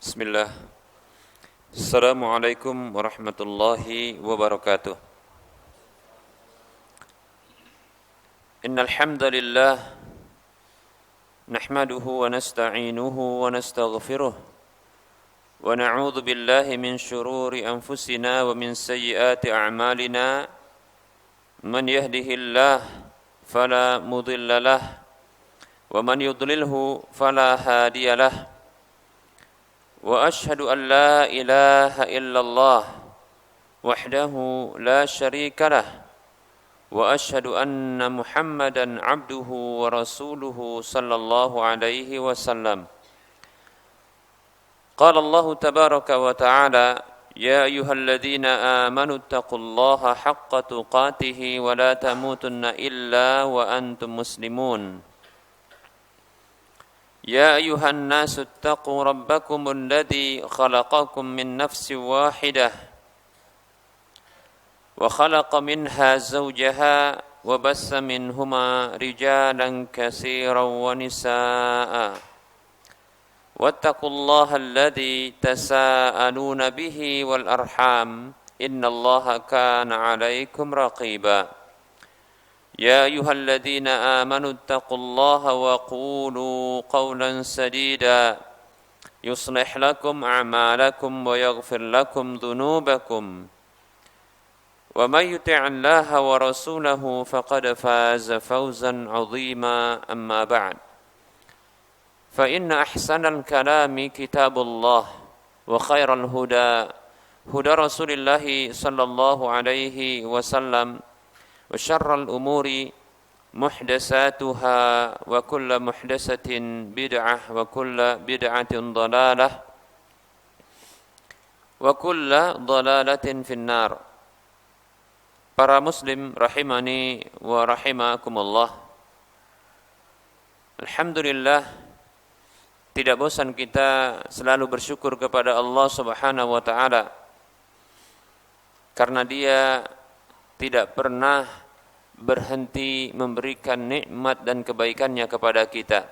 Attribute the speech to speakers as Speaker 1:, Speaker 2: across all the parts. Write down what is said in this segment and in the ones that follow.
Speaker 1: Bismillah. Assalamualaikum warahmatullahi wabarakatuh. Innal hamdalillah nahmaduhu wa nasta'inuhu wa nastaghfiruh wa na'udzu billahi min shururi anfusina wa min sayyiati a'malina. Man yahdihillah fala mudilla lahu wa man yudlilhu fala hadiya lahu. Wa ashhadu an la ilaha illallah wahdahu la syarika lah wa ashhadu anna Muhammadan abduhu wa rasuluhu sallallahu alaihi wasallam. Qala Allah tabaraka wa ta'ala ya ayyuhalladzina amanu taqullaha haqqa tuqatih wa la tamutunna illa wa antum muslimun. يا أيها الناس اتقوا ربكم الذي خلقكم من نفس واحدة وخلق منها زوجها وبث منهما رجالا كثيرا ونساء واتقوا الله الذي تساءلون به والأرحام إن الله كان عليكم رقيبا يا أيها الذين آمنوا اتقوا الله وقولوا قولا سديدا يصلح لكم أعمالكم ويغفر لكم ذنوبكم ومن يطع الله ورسوله فقد فاز فوزا عظيما أما بعد فإن أحسن الكلام كتاب الله وخير الهدى هدى رسول الله صلى الله عليه وسلم وشر الأمور محدثاتها وكل محدثة بدعة وكل بدعة ضلالة وكل ضلالة في النار. Para muslim rahimani wa rahimakumullah. Alhamdulillah, tidak bosan kita selalu bersyukur kepada Allah Subhanahu wa taala karena Dia tidak pernah berhenti memberikan nikmat dan kebaikannya kepada kita.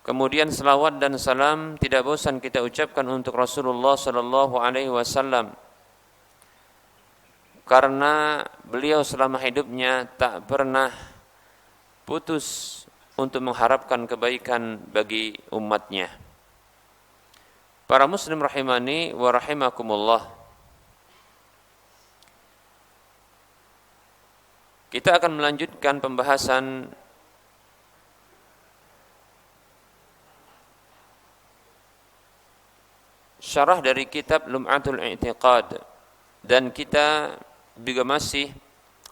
Speaker 1: Kemudian selawat dan salam tidak bosan kita ucapkan untuk Rasulullah sallallahu alaihi wasallam karena beliau selama hidupnya tak pernah putus untuk mengharapkan kebaikan bagi umatnya. Para muslim rahimani wa rahimakumullah. Kita akan melanjutkan pembahasan syarah dari kitab Lum'atul I'tiqad, dan kita juga masih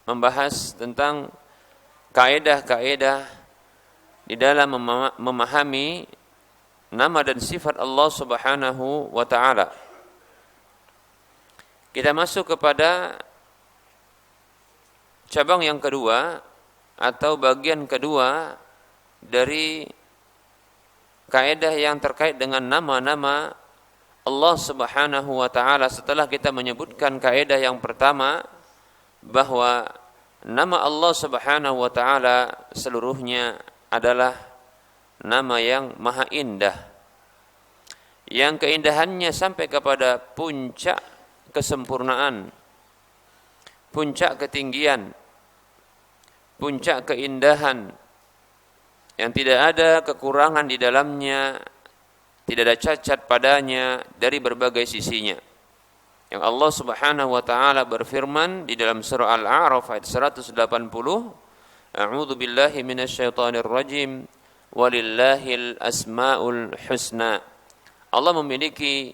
Speaker 1: membahas tentang kaidah-kaidah di dalam memahami nama dan sifat Allah Subhanahu wa taala. Kita masuk kepada cabang yang kedua atau bagian kedua dari kaidah yang terkait dengan nama-nama Allah Subhanahu wa taala. Setelah kita menyebutkan kaidah yang pertama bahwa nama Allah Subhanahu wa taala seluruhnya adalah nama yang maha indah, yang keindahannya sampai kepada puncak kesempurnaan, puncak ketinggian, puncak keindahan, yang tidak ada kekurangan di dalamnya, tidak ada cacat padanya dari berbagai sisinya. Yang Allah Subhanahu wa taala berfirman di dalam surah Al-A'raf ayat 180, A'udzu billahi minasyaitonir rajim, walillahil asmaul husna. Allah memiliki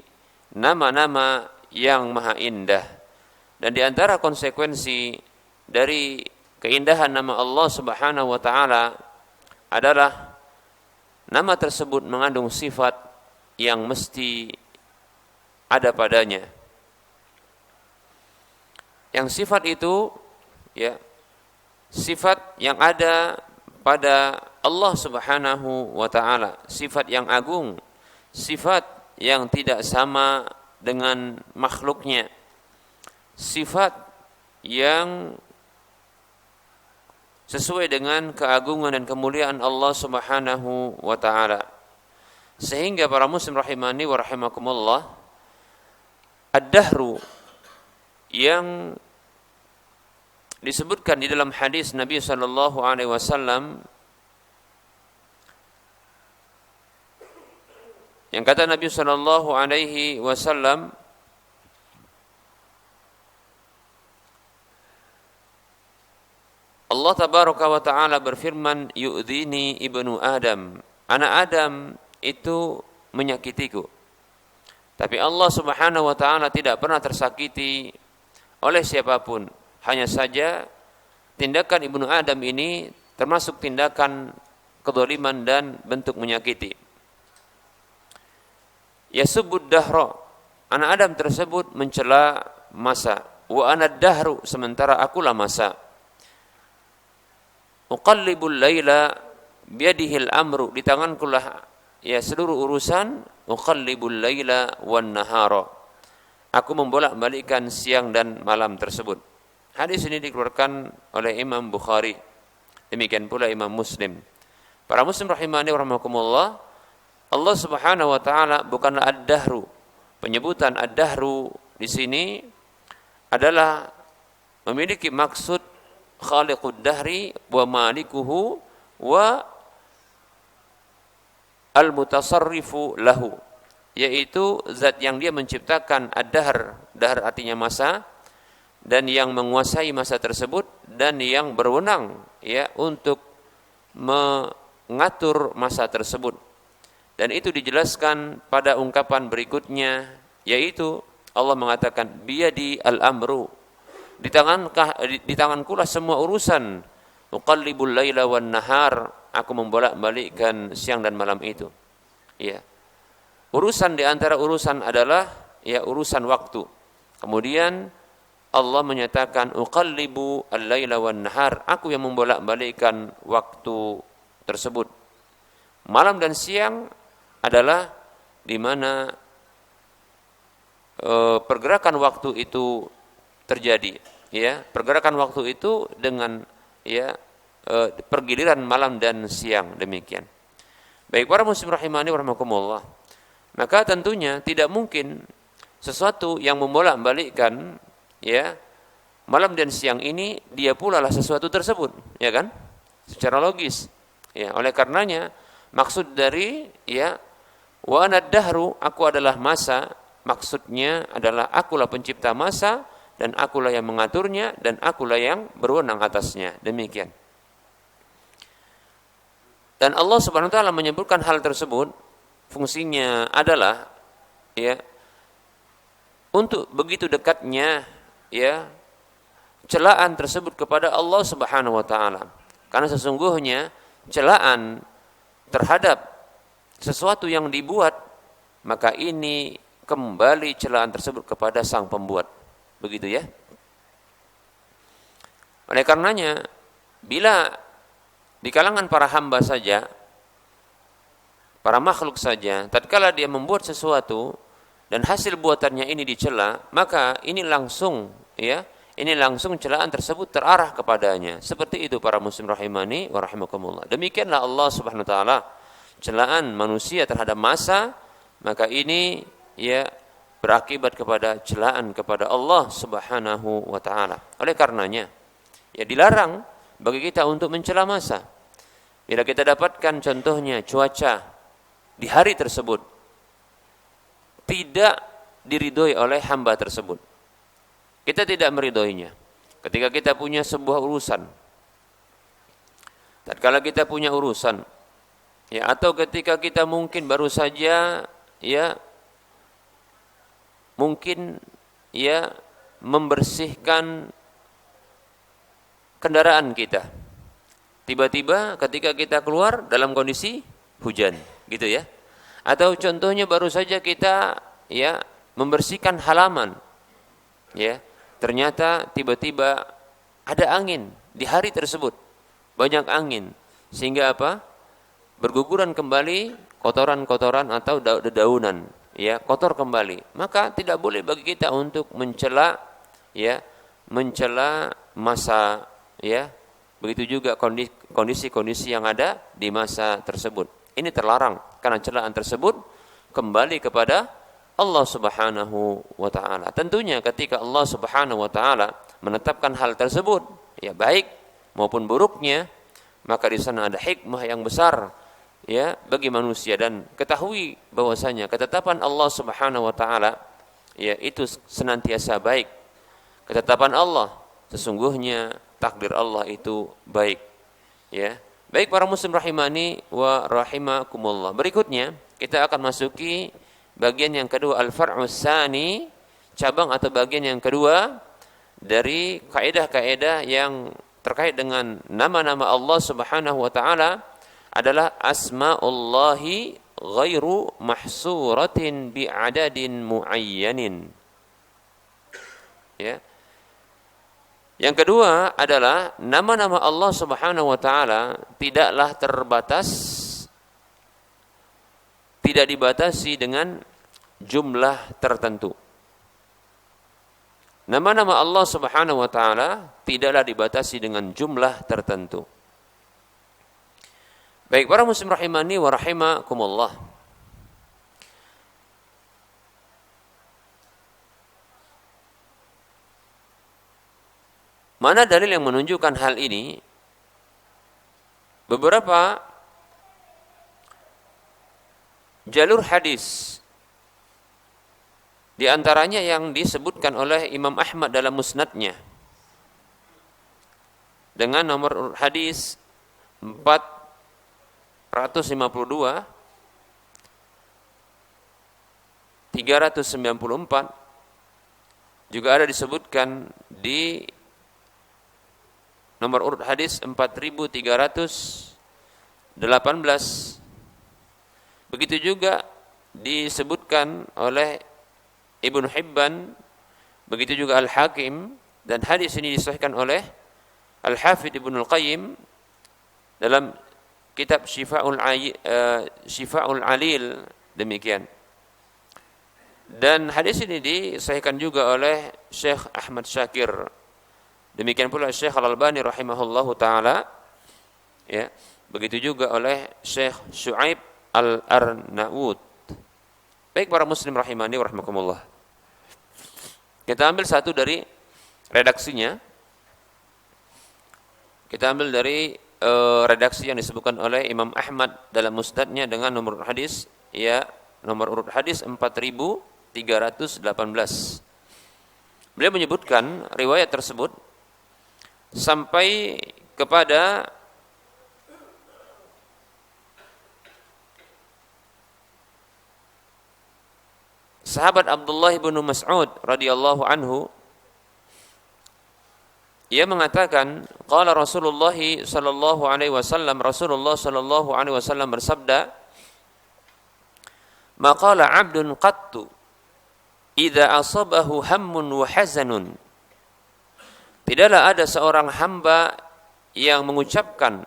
Speaker 1: nama-nama yang maha indah, dan di antara konsekuensi dari keindahan nama Allah Subhanahu wa taala adalah nama tersebut mengandung sifat yang mesti ada padanya. Yang sifat itu sifat yang ada pada Allah Subhanahu wa taala, sifat yang agung, sifat yang tidak sama dengan makhluknya, sifat yang sesuai dengan keagungan dan kemuliaan Allah Subhanahu wa taala. Sehingga para muslim rahimani wa rahimakumullah, ad-dahru yang disebutkan di dalam hadis Nabi sallallahu alaihi wasallam, yang kata Nabi sallallahu alaihi wasallam, Allah tabaraka wa taala berfirman, yu'dhini ibnu Adam, anak Adam itu menyakitiku. Tapi Allah subhanahu wa ta'ala tidak pernah tersakiti oleh siapapun. Hanya saja tindakan ibnu Adam ini termasuk tindakan kezaliman dan bentuk menyakiti. Yasubbud dahra, anak Adam tersebut mencela masa. Wa ana dahru, sementara akulah masa. Uqallibul laila biyadihil amru, di tangankulah seluruh urusan. Uqallibul laila wan nahara, aku membolak-balikkan siang dan malam tersebut. Hadis ini dikeluarkan oleh Imam Bukhari, demikian pula Imam Muslim. Para muslim rahimani wa rahimakumullah, Allah Subhanahu wa taala bukanlah ad-dahru. Penyebutan ad-dahru di sini adalah memiliki maksud khaliqud dahri wa malikuhu wa al-mutasarrifu lahu, yaitu zat yang dia menciptakan ad-dahr, dahr artinya masa, dan yang menguasai masa tersebut, dan yang berwenang untuk mengatur masa tersebut. Dan itu dijelaskan pada ungkapan berikutnya, yaitu Allah mengatakan biyadi al-amru, di tangankulah semua urusan. Uqallibul laila wan nahar, aku membolak-balikkan siang dan malam itu. Urusan di antara urusan adalah urusan waktu. Kemudian Allah menyatakan uqallibu al-laila wan nahar, aku yang membolak-balikkan waktu tersebut. Malam dan siang adalah di mana pergerakan waktu itu terjadi. Pergerakan waktu itu dengan pergiliran malam dan siang, demikian. Baik para muslim rahimani wa rahimakumullah, maka tentunya tidak mungkin sesuatu yang membolak-balikkan malam dan siang ini dia pula lah sesuatu tersebut, ya kan? Secara logis. Oleh karenanya maksud dari wa ana dahru, aku adalah masa, maksudnya adalah akulah pencipta masa dan akulah yang mengaturnya dan akulah yang berwenang atasnya, demikian. Dan Allah Subhanahu wa taala menyebutkan hal tersebut fungsinya adalah untuk begitu dekatnya celaan tersebut kepada Allah Subhanahu wa taala. Karena sesungguhnya celaan terhadap sesuatu yang dibuat, maka ini kembali celaan tersebut kepada sang pembuat. Begitu ya. Oleh karenanya, bila di kalangan para hamba saja, para makhluk saja, tatkala dia membuat sesuatu dan hasil buatannya ini dicela, maka ini langsung celaan tersebut terarah kepadanya. Seperti itu para muslim rahimani wa rahimakumullah. Demikianlah Allah Subhanahu wa taala celaan manusia terhadap masa, maka ini berakibat kepada celaan kepada Allah Subhanahu wa taala. Oleh karenanya dilarang bagi kita untuk mencela masa. Bila kita dapatkan contohnya cuaca di hari tersebut tidak diridhoi oleh hamba tersebut, kita tidak meridhoinya. Ketika kita punya sebuah urusan, tatkala kita punya urusan atau ketika kita mungkin baru saja membersihkan kendaraan kita, tiba-tiba ketika kita keluar dalam kondisi hujan, gitu ya. Atau contohnya baru saja kita membersihkan halaman, ternyata tiba-tiba ada angin di hari tersebut, banyak angin, sehingga berguguran kembali kotoran-kotoran atau dedaunan, kotor kembali. Maka tidak boleh bagi kita untuk mencela masa, begitu juga kondisi-kondisi yang ada di masa tersebut. Ini terlarang karena celaan tersebut kembali kepada Allah Subhanahu wa taala. Tentunya ketika Allah Subhanahu wa taala menetapkan hal tersebut, ya baik maupun buruknya, maka di sana ada hikmah yang besar ya bagi manusia, dan ketahui bahwasanya ketetapan Allah Subhanahu wa taala ya itu senantiasa baik. Ketetapan Allah sesungguhnya takdir Allah itu baik. Ya. Baik para muslim rahimani wa rahimakumullah. Berikutnya kita akan masuki bagian yang kedua, al-far'us tsani, cabang atau bagian yang kedua dari kaidah-kaidah yang terkait dengan nama-nama Allah Subhanahu wa taala adalah asmaullahi ghairu mahsuratin bi'adadin muayyanin. Ya. Yang kedua adalah nama-nama Allah Subhanahu wa taala tidaklah terbatas, tidak dibatasi dengan jumlah tertentu. Nama-nama Allah Subhanahu wa taala tidaklah dibatasi dengan jumlah tertentu. Baik para muslim rahimani wa rahimakumullah. Mana dalil yang menunjukkan hal ini? Beberapa jalur hadis, di antaranya yang disebutkan oleh Imam Ahmad dalam musnadnya dengan nomor hadis 452, 394, juga ada disebutkan di nomor urut hadis 4318. Begitu juga disebutkan oleh Ibnu Hibban, begitu juga Al-Hakim, dan hadis ini disahihkan oleh Al-Hafidz Ibnu Al-Qayyim dalam kitab Syifa'ul Alil, demikian. Dan hadis ini disahihkan juga oleh Syekh Ahmad Syakir. Demikian pula Syekh Al-Albani rahimahullahu taala, ya. Begitu juga oleh Syekh Syuaib Al-Arnaud. Baik para muslim rahimani wa rahimakumullah. Kita ambil satu dari redaksinya. Kita ambil dari redaksi yang disebutkan oleh Imam Ahmad dalam musnadnya dengan nomor hadis, ya, nomor urut hadis 4318. Beliau menyebutkan riwayat tersebut sampai kepada sahabat Abdullah bin Mas'ud radhiyallahu anhu. Ia mengatakan, qala Rasulullah sallallahu alaihi wasallam, Rasulullah sallallahu alaihi wasallam bersabda, ma qala 'abdun qattu idza asabahu hammun wa hazanun. Tidaklah ada seorang hamba yang mengucapkan,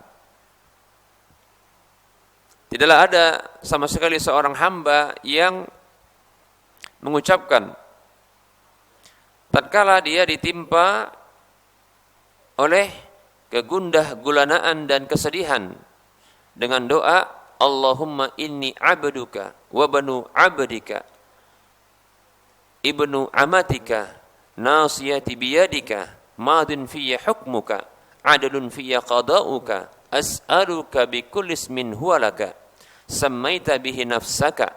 Speaker 1: tidaklah ada sama sekali seorang hamba yang mengucapkan tatkala dia ditimpa oleh kegundah gulanaan dan kesedihan dengan doa, Allahumma inni abduka wa banu abdika ibnu amatika nasiyati biyadika madin fiyya hukmuka adalun fiyya qada'uka as'aluka bikulli ismin huwa laka sammaita bihi nafsaka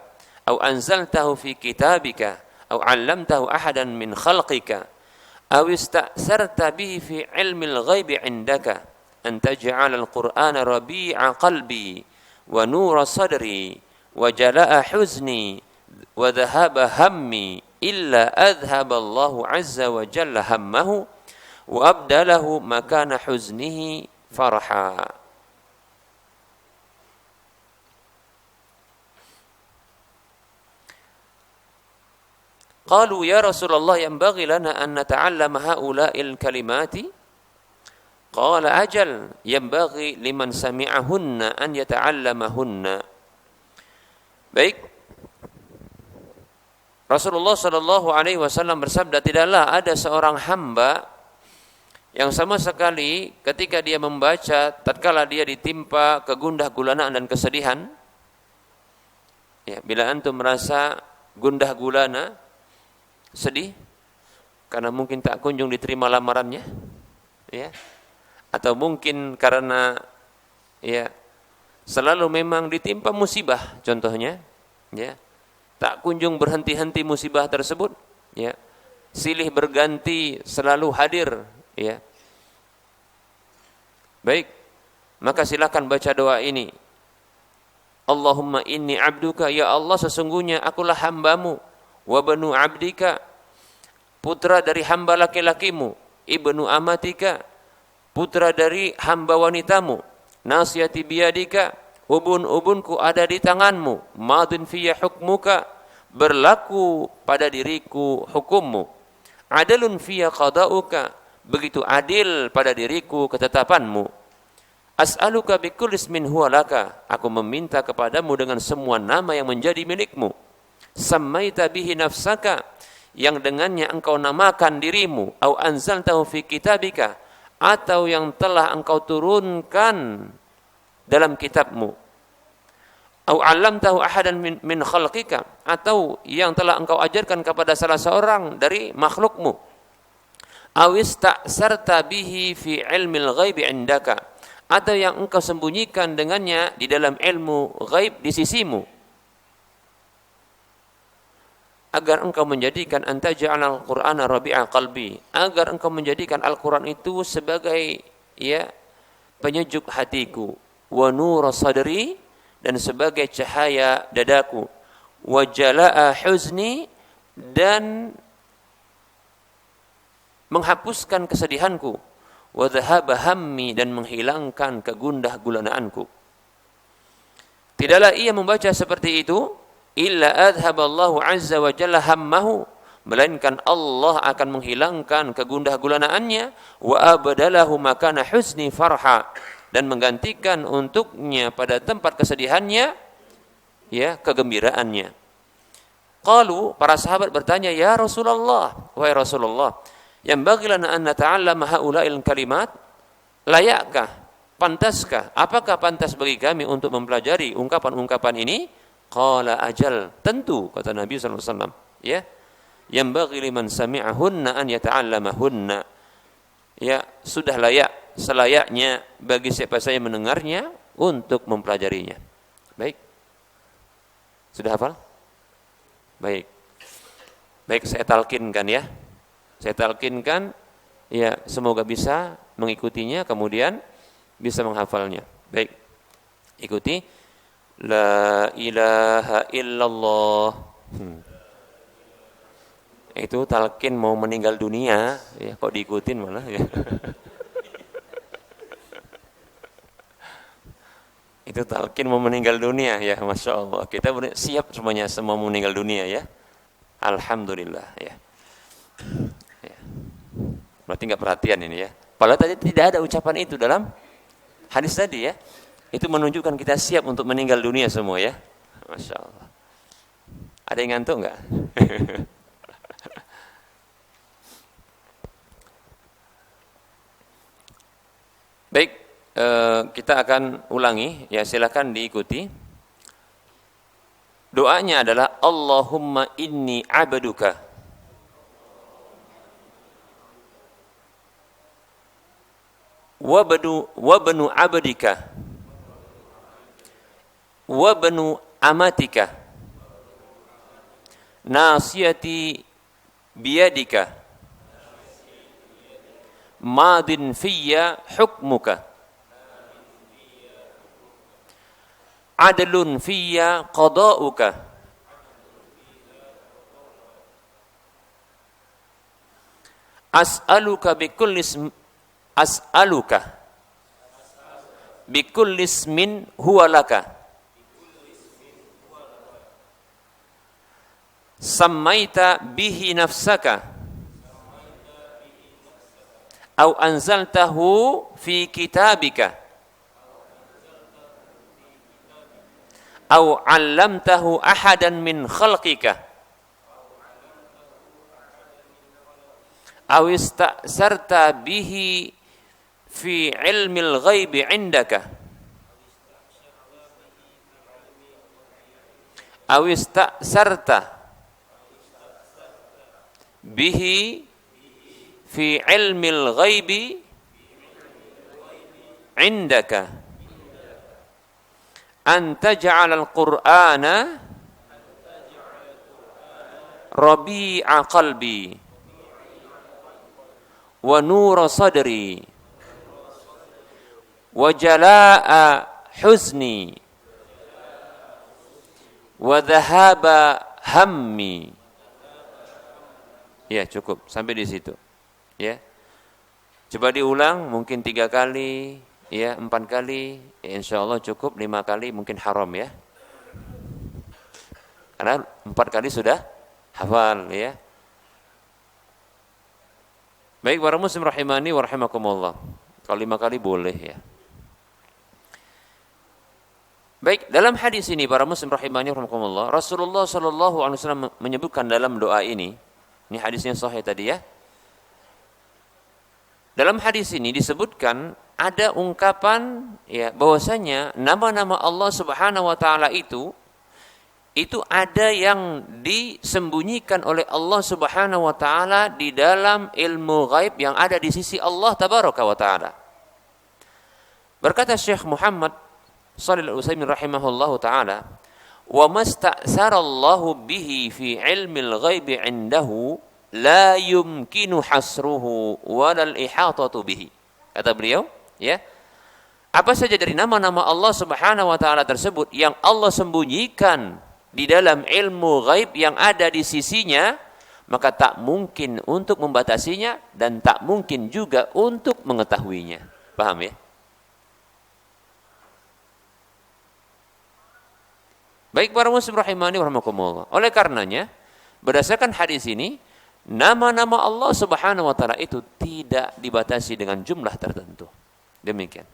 Speaker 1: aw anzaltahu fi kitabika aw 'allamtahu ahadan min khalqika aw ista'sarta bihi fi 'ilmil ghaibi 'indaka an taj'ala al-qur'ana rabi'a qalbi wa nura sadri wa jala'a huzni wa dhahaba hammi illa adhhaba Allahu 'azza wa jalla hammahu wa abdalahu makana huznihi farha. Qalu ya Rasulullah yanbaghi lana an nata'allama haula'il kalimati? Qala ajal yanbaghi liman sami'ahunna an yata'allamahunna. Baik, Rasulullah sallallahu alaihi wasallam bersabda, tidaklah ada seorang hamba yang sama sekali ketika dia membaca tatkala dia ditimpa kegundah gulanaan dan kesedihan, Ya, bila antum merasa gundah gulana, sedih karena mungkin tak kunjung diterima lamarannya, ya, atau mungkin karena ya selalu memang ditimpa musibah, contohnya, ya, tak kunjung berhenti-henti musibah tersebut, ya, silih berganti selalu hadir, ya. Baik, maka silakan baca doa ini. Allahumma inni abduka, ya Allah sesungguhnya akulah hambamu, wa banu abdika, putra dari hamba laki-lakimu, ibnu amatika, putra dari hamba wanitamu, nasiyati biyadika, ubun-ubunku ada di tanganmu, madun fiyya hukmuka, berlaku pada diriku hukummu, adalun fiyya qada'uka, begitu adil pada diriku ketetapanmu. As'aluka bikulli ismin huwa laka, aku meminta kepadamu dengan semua nama yang menjadi milikmu. Sammaita bihi nafsaka, yang dengannya engkau namakan dirimu, au anzaltahu fi kitabika, atau yang telah engkau turunkan dalam kitabmu. Au 'allamtahu ahadan min khalqika, atau yang telah engkau ajarkan kepada salah seorang dari makhlukmu. Au ista'sarta bihi fi ilmil ghaibi 'indaka, atau yang engkau sembunyikan dengannya di dalam ilmu ghaib di sisimu, agar engkau menjadikan anta ja'alal qur'ana rabi'a qalbi, agar engkau menjadikan Al-Qur'an itu sebagai ya penyejuk hatiku, wa nur sadri, dan sebagai cahaya dadaku, wa jalaa huzni, dan menghapuskan kesedihanku, wa dhahaba hammi, dan menghilangkan kegundah gulanaanku. Tidaklah ia membaca seperti itu illa adhaballahu azza wa jalla hammahu, melainkan Allah akan menghilangkan kegundah gulanaannya, wa abadalahu makana husni farha, dan menggantikan untuknya pada tempat kesedihannya ya kegembiraannya. Qalu, para sahabat bertanya, ya Rasulullah, wahai Rasulullah, yang bagilana an nata'allama haula'il kalimat, layakkah, pantaskah, apakah pantas bagi kami untuk mempelajari ungkapan-ungkapan ini? Qala ajal, tentu, kata Nabi sallallahu alaihi wasallam, ya, yang bagi liman sami'ahunna an yata'allamahunna, ya, sudah layak, selayaknya bagi siapa saja mendengarnya untuk mempelajarinya. Baik, sudah hafal? Baik, saya talkinkan ya. Saya talkinkan, ya, semoga bisa mengikutinya, kemudian bisa menghafalnya. Baik, ikuti. La ilaha illallah. Itu talqin mau meninggal dunia, ya, kok diikutin malah ya. Itu talqin mau meninggal dunia ya, Masya Allah. Kita siap semuanya, semua meninggal dunia ya. Alhamdulillah ya. Berarti nggak perhatian ini ya. Padahal tadi tidak ada ucapan itu dalam hadis tadi ya. Itu menunjukkan kita siap untuk meninggal dunia semua ya. Masya Allah. Ada yang ngantuk nggak? Baik, kita akan ulangi ya, silakan diikuti. Doanya adalah Allahumma inni abduka wa banu abdika wa banu amatika nasiyati biyadika madin fiyya hukmuka adlun fiyya qada'uka as'aluka bikulli ismin huwa laka sammaita bihi nafsaka au anzaltahu fi kitabika au 'allamtahu ahadan min khalqika au ista'sarta bihi fi ilmil ghaibi 'indaka awista'sarta bihi fi ilmil ghaibi indaka an taj'alal qur'ana rabi'a qalbi wa nura sadri wa jalaa'a huzni wa dhahaba hammi. Ya, cukup sampai di situ. Ya. Coba diulang mungkin 3 kali, ya, 4 kali, ya, insyaallah cukup. 5 kali mungkin haram ya. Karena 4 kali sudah hafal ya. Baik para muslim rahimani wa rahimakumullah. Kalau 5 kali boleh ya. Baik, dalam hadis ini para muslim rahimani wa rahimakumullah, Rasulullah sallallahu alaihi wasallam menyebutkan dalam doa ini hadisnya sahih tadi ya. Dalam hadis ini disebutkan ada ungkapan ya bahwasanya nama-nama Allah Subhanahu wa taala itu ada yang disembunyikan oleh Allah Subhanahu wa taala di dalam ilmu ghaib yang ada di sisi Allah tabaraka wa taala. Berkata Syekh Muhammad Shalih Al-Utsaimin rahimahullahu taala, "Wa masta'sarallahu bihi fi ilmil ghaibi 'indahu la yumkinu hasruhu walal ihatatu bihi." Kata beliau, ya. Apa saja dari nama-nama Allah Subhanahu wa taala tersebut yang Allah sembunyikan di dalam ilmu ghaib yang ada di sisinya, maka tak mungkin untuk membatasinya dan tak mungkin juga untuk mengetahuinya. Paham ya? Baik para muslim rahimani wa rahimakumullah. Oleh karenanya, berdasarkan hadis ini, nama-nama Allah Subhanahu wa taala itu tidak dibatasi dengan jumlah tertentu. Demikian.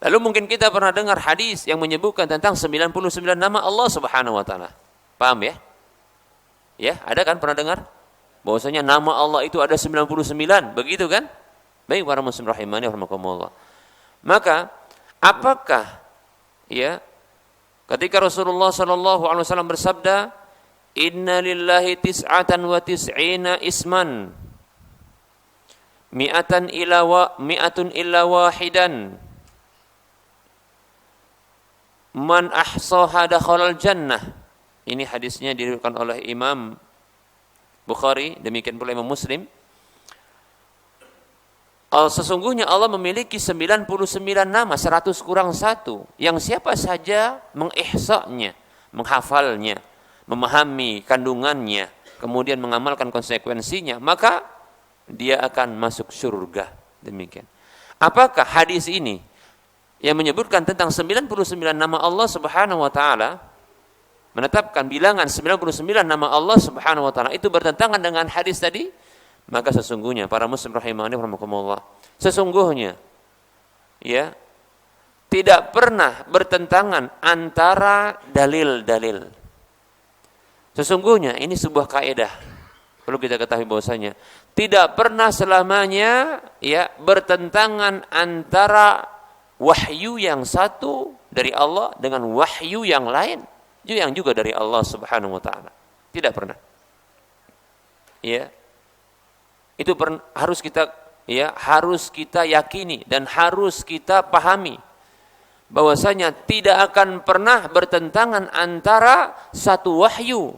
Speaker 1: Lalu mungkin kita pernah dengar hadis yang menyebutkan tentang 99 nama Allah Subhanahu wa taala. Paham ya? Ya, ada kan pernah dengar? Bahwasanya nama Allah itu ada 99, begitu kan? Baik para muslim rahimani wa rahimakumullah. Maka apakah ya ketika Rasulullah sallallahu alaihi wasallam bersabda, "Inna lillahi tis'atan wa tis'ina isman mi'atun illa wahidan man ahsaha dakhalal jannah." Ini hadisnya diriwayatkan oleh Imam Bukhari, demikian pula Imam Muslim. Sesungguhnya Allah memiliki 99 nama, 100 kurang 1, yang siapa saja mengihsa'nya, menghafalnya, memahami kandungannya, kemudian mengamalkan konsekuensinya, maka dia akan masuk surga. Demikian. Apakah hadis ini yang menyebutkan tentang 99 nama Allah Subhanahu wa taala, menetapkan bilangan 99 nama Allah Subhanahu wa taala itu bertentangan dengan hadis tadi? Maka sesungguhnya para muslim rahimani wa rahimakumullah, sesungguhnya ya tidak pernah bertentangan antara dalil-dalil. Sesungguhnya ini sebuah kaidah perlu kita ketahui bahwasanya tidak pernah selamanya ya bertentangan antara wahyu yang satu dari Allah dengan wahyu yang lain yang juga dari Allah Subhanahu wa taala. Tidak pernah. Ya. Itu harus kita yakini dan harus kita pahami bahwasanya tidak akan pernah bertentangan antara satu wahyu,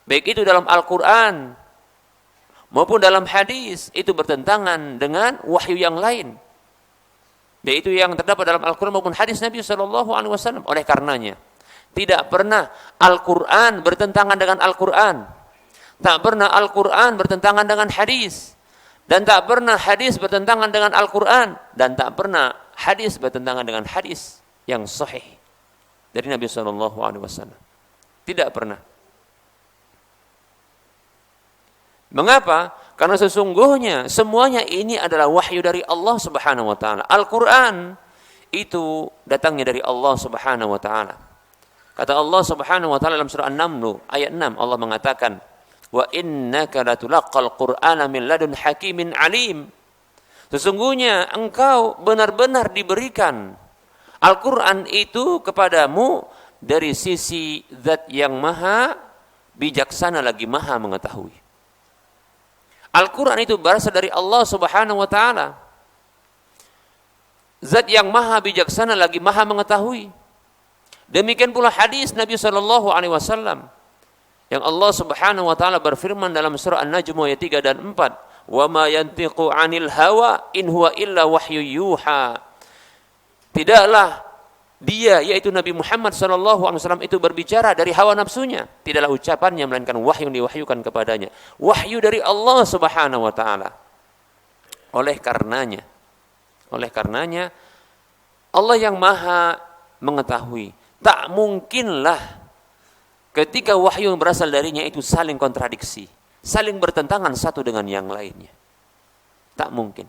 Speaker 1: baik itu dalam Al-Qur'an maupun dalam hadis, itu bertentangan dengan wahyu yang lain, baik itu yang terdapat dalam Al-Qur'an maupun hadis Nabi sallallahu alaihi wasallam. Oleh karenanya, tidak pernah Al-Qur'an bertentangan dengan Al-Qur'an. Tak pernah Al-Quran bertentangan dengan hadis, dan tak pernah hadis bertentangan dengan Al-Quran, dan tak pernah hadis bertentangan dengan hadis yang sahih dari Nabi SAW. Tidak pernah. Mengapa? Karena sesungguhnya semuanya ini adalah wahyu dari Allah Subhanahu wa taala. Al-Quran itu datangnya dari Allah Subhanahu wa taala. Kata Allah Subhanahu wa taala dalam surah An-Naml ayat 6, Allah mengatakan, "Wa innaka latulaqqal Qur'ana min ladun hakimin alim." Sesungguhnya engkau benar-benar diberikan Al-Quran itu kepadamu dari sisi zat yang maha bijaksana lagi maha mengetahui. Al-Quran itu berasal dari Allah Subhanahu wa ta'ala. Zat yang maha bijaksana lagi maha mengetahui. Demikian pula hadis Nabi SAW yang Allah Subhanahu wa ta'ala berfirman dalam surah An-Najm ayat 3 dan 4, "Wa ma yantiqu 'anil hawa in huwa illa wahyu yuha." Tidaklah dia, yaitu Nabi Muhammad SAW itu berbicara dari hawa nafsunya. Tidaklah ucapannya melainkan wahyu yang diwahyukan kepadanya. Wahyu dari Allah Subhanahu wa ta'ala. Oleh karenanya Allah yang maha mengetahui. Tak mungkinlah ketika wahyu yang berasal darinya itu saling kontradiksi, saling bertentangan satu dengan yang lainnya. Tak mungkin.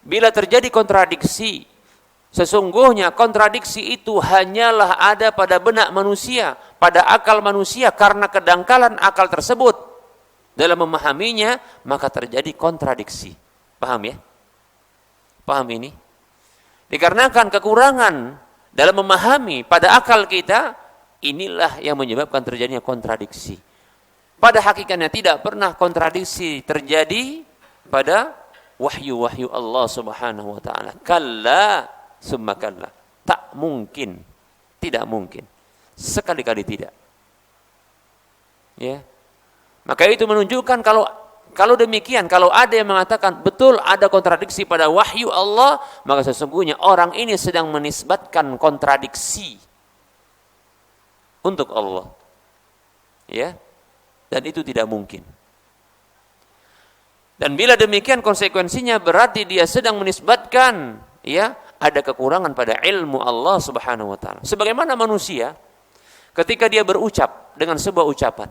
Speaker 1: Bila terjadi kontradiksi, sesungguhnya kontradiksi itu hanyalah ada pada benak manusia, pada akal manusia. Karena kedangkalan akal tersebut dalam memahaminya, maka terjadi kontradiksi. Paham ya? Paham ini? Dikarenakan kekurangan dalam memahami pada akal kita, inilah yang menyebabkan terjadinya kontradiksi. Pada hakikatnya tidak pernah kontradiksi terjadi pada wahyu-wahyu Allah Subhanahu wa ta'ala. Kalla summa kalla. Tak mungkin. Tidak mungkin. Sekali-kali tidak. Ya. Maka itu menunjukkan kalau demikian, kalau ada yang mengatakan betul ada kontradiksi pada wahyu Allah, maka sesungguhnya orang ini sedang menisbatkan kontradiksi untuk Allah. Ya. Dan itu tidak mungkin. Dan bila demikian konsekuensinya berarti dia sedang menisbatkan ya ada kekurangan pada ilmu Allah Subhanahu wa taala. Sebagaimana manusia ketika dia berucap dengan sebuah ucapan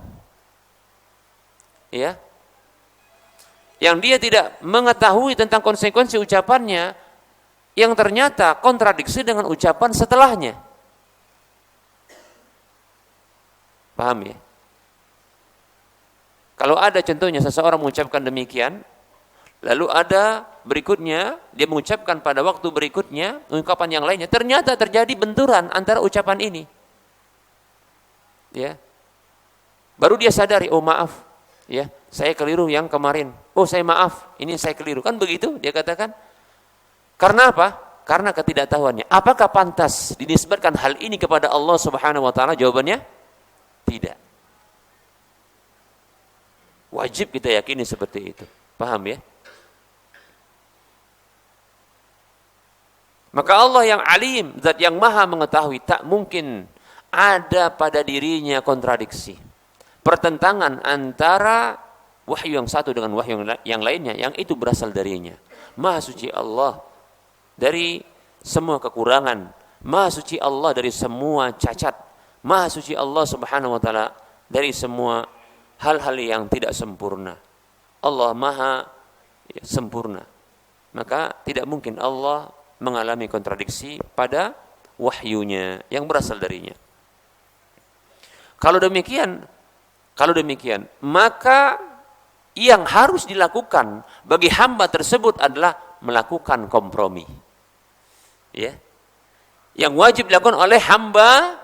Speaker 1: ya yang dia tidak mengetahui tentang konsekuensi ucapannya yang ternyata kontradiksi dengan ucapan setelahnya. Paham ya? Kalau ada contohnya seseorang mengucapkan demikian, lalu ada berikutnya dia mengucapkan pada waktu berikutnya ungkapan yang lainnya, ternyata terjadi benturan antara ucapan ini. Ya. Baru dia sadari, oh maaf, ya, saya keliru yang kemarin. Oh, saya maaf, ini saya keliru. Kan begitu dia katakan. Karena apa? Karena ketidaktahuannya. Apakah pantas dinisbatkan hal ini kepada Allah Subhanahu wa taala? Jawabannya tidak. Wajib kita yakini seperti itu. Paham ya? Maka Allah yang alim, zat yang maha mengetahui, tak mungkin ada pada dirinya kontradiksi. Pertentangan antara wahyu yang satu dengan wahyu yang lainnya, yang itu berasal darinya. Maha suci Allah dari semua kekurangan. Maha suci Allah dari semua cacat. Maha suci Allah Subhanahu wa taala dari semua hal-hal yang tidak sempurna. Allah maha sempurna. Maka tidak mungkin Allah mengalami kontradiksi pada wahyunya yang berasal darinya. Kalau demikian, maka yang harus dilakukan bagi hamba tersebut adalah melakukan kompromi. Ya. Yang wajib dilakukan oleh hamba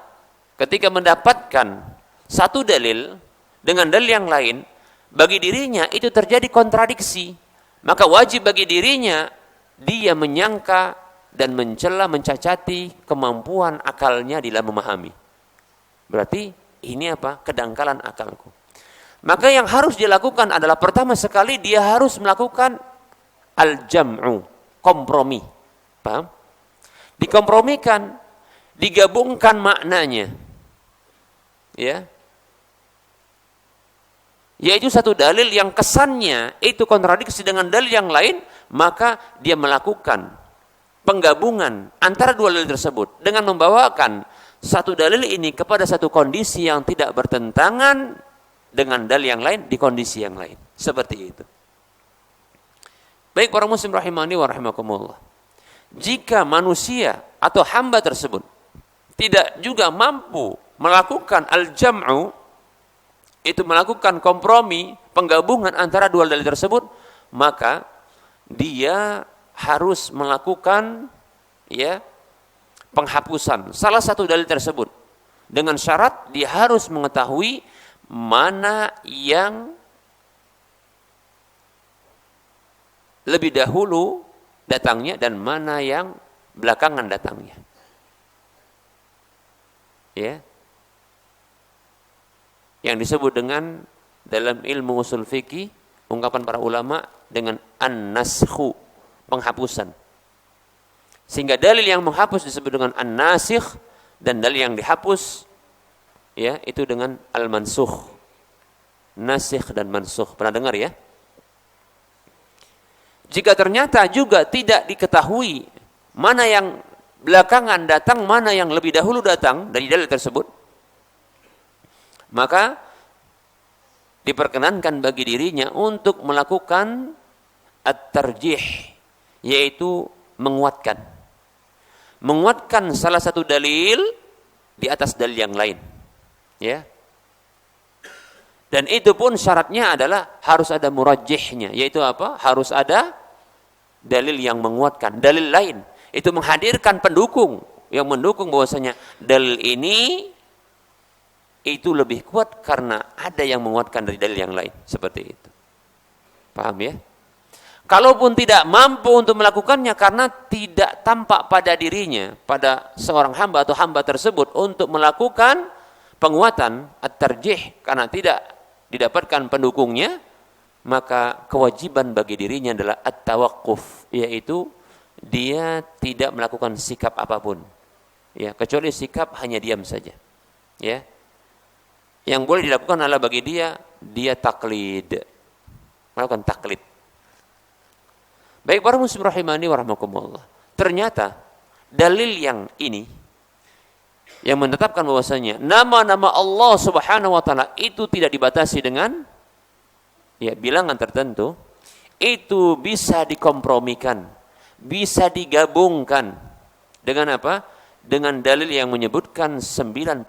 Speaker 1: ketika mendapatkan satu dalil dengan dalil yang lain, bagi dirinya itu terjadi kontradiksi, maka wajib bagi dirinya dia menyangka dan mencela, mencacati kemampuan akalnya dalam memahami. Berarti ini apa? Kedangkalan akalku. Maka yang harus dilakukan adalah pertama sekali dia harus melakukan al-jam'u, kompromi. Paham? Dikompromikan, digabungkan maknanya. Ya. Yaitu satu dalil yang kesannya itu kontradiksi dengan dalil yang lain, maka dia melakukan penggabungan antara dua dalil tersebut dengan membawakan satu dalil ini kepada satu kondisi yang tidak bertentangan dengan dalil yang lain di kondisi yang lain. Seperti itu. Baik para muslim rahimani wa rahimakumullah. Jika manusia atau hamba tersebut tidak juga mampu melakukan al-jam'u, itu melakukan kompromi, penggabungan antara dua dalil tersebut, maka dia harus melakukan ya penghapusan salah satu dalil tersebut dengan syarat dia harus mengetahui mana yang lebih dahulu datangnya dan mana yang belakangan datangnya. Ya. Yang disebut dengan dalam ilmu usul fikih, ungkapan para ulama dengan an-naskhu, penghapusan. Sehingga dalil yang menghapus disebut dengan an-nasikh dan dalil yang dihapus ya itu dengan al-mansukh. Nasikh dan mansukh. Pernah dengar ya? Jika ternyata juga tidak diketahui mana yang belakangan datang, mana yang lebih dahulu datang dari dalil tersebut, maka diperkenankan bagi dirinya untuk melakukan at-tarjih, yaitu menguatkan salah satu dalil di atas dalil yang lain, ya. Dan itu pun syaratnya adalah harus ada murajjihnya, yaitu apa? Harus ada dalil yang menguatkan, dalil lain. Itu menghadirkan pendukung yang mendukung bahwasanya dalil ini itu lebih kuat karena ada yang menguatkan dari dalil yang lain, seperti itu. Paham ya? Kalaupun tidak mampu untuk melakukannya karena tidak tampak pada dirinya, pada seorang hamba atau hamba tersebut untuk melakukan penguatan at-tarjih karena tidak didapatkan pendukungnya, maka kewajiban bagi dirinya adalah at-tawaqquf, yaitu dia tidak melakukan sikap apapun. Ya, kecuali sikap hanya diam saja. Ya. Yang boleh dilakukan adalah bagi dia taklid. Melakukan taklid. Baik para muslim rahimani wa rahmakumullah. Ternyata dalil yang ini yang menetapkan bahwasanya nama-nama Allah Subhanahu wa taala itu tidak dibatasi dengan ya bilangan tertentu, itu bisa dikompromikan, bisa digabungkan dengan apa? Dengan dalil yang menyebutkan 99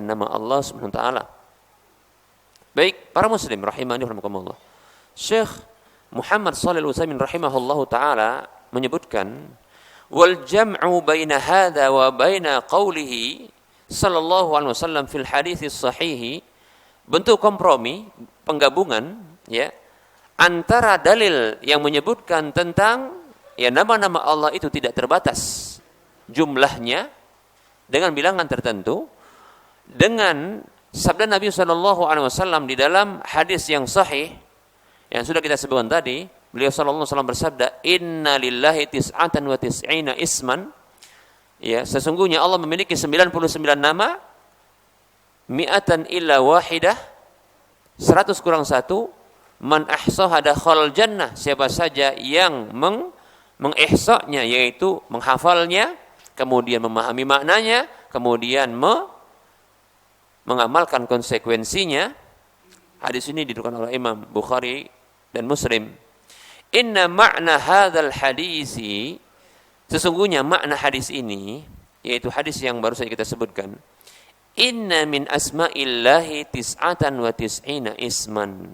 Speaker 1: nama Allah Subhanahu wa taala. Baik, para muslim rahimani wa rahmakumullah. Syekh Muhammad Shalih Al-Utsaimin rahimahullahu taala menyebutkan wal jam'u baina hadza wa baina qawlihi sallallahu alaihi wasallam fil hadits sahih, bentuk kompromi, penggabungan ya antara dalil yang menyebutkan tentang ya nama-nama Allah itu tidak terbatas jumlahnya dengan bilangan tertentu dengan sabda Nabi sallallahu alaihi wasallam di dalam hadis yang sahih yang sudah kita sebutkan tadi. Beliau sallallahu alaihi wasallam bersabda, "Inna lillahi tis'atan wa tis'ina isman." Ya, sesungguhnya Allah memiliki 99 nama, mi'atan illa wahidah, 100 kurang 1, man ahsaha dakhalal jannah, siapa saja yang mengihsanya yaitu menghafalnya, kemudian memahami maknanya, kemudian mengamalkan konsekuensinya. Hadis ini diriwayatkan oleh Imam Bukhari dan Muslim. Inna ma'na hadzal hadisi, sesungguhnya makna hadis ini, yaitu hadis yang baru saja kita sebutkan, inna min asma'illahi tis'atan wa tis'ina isman.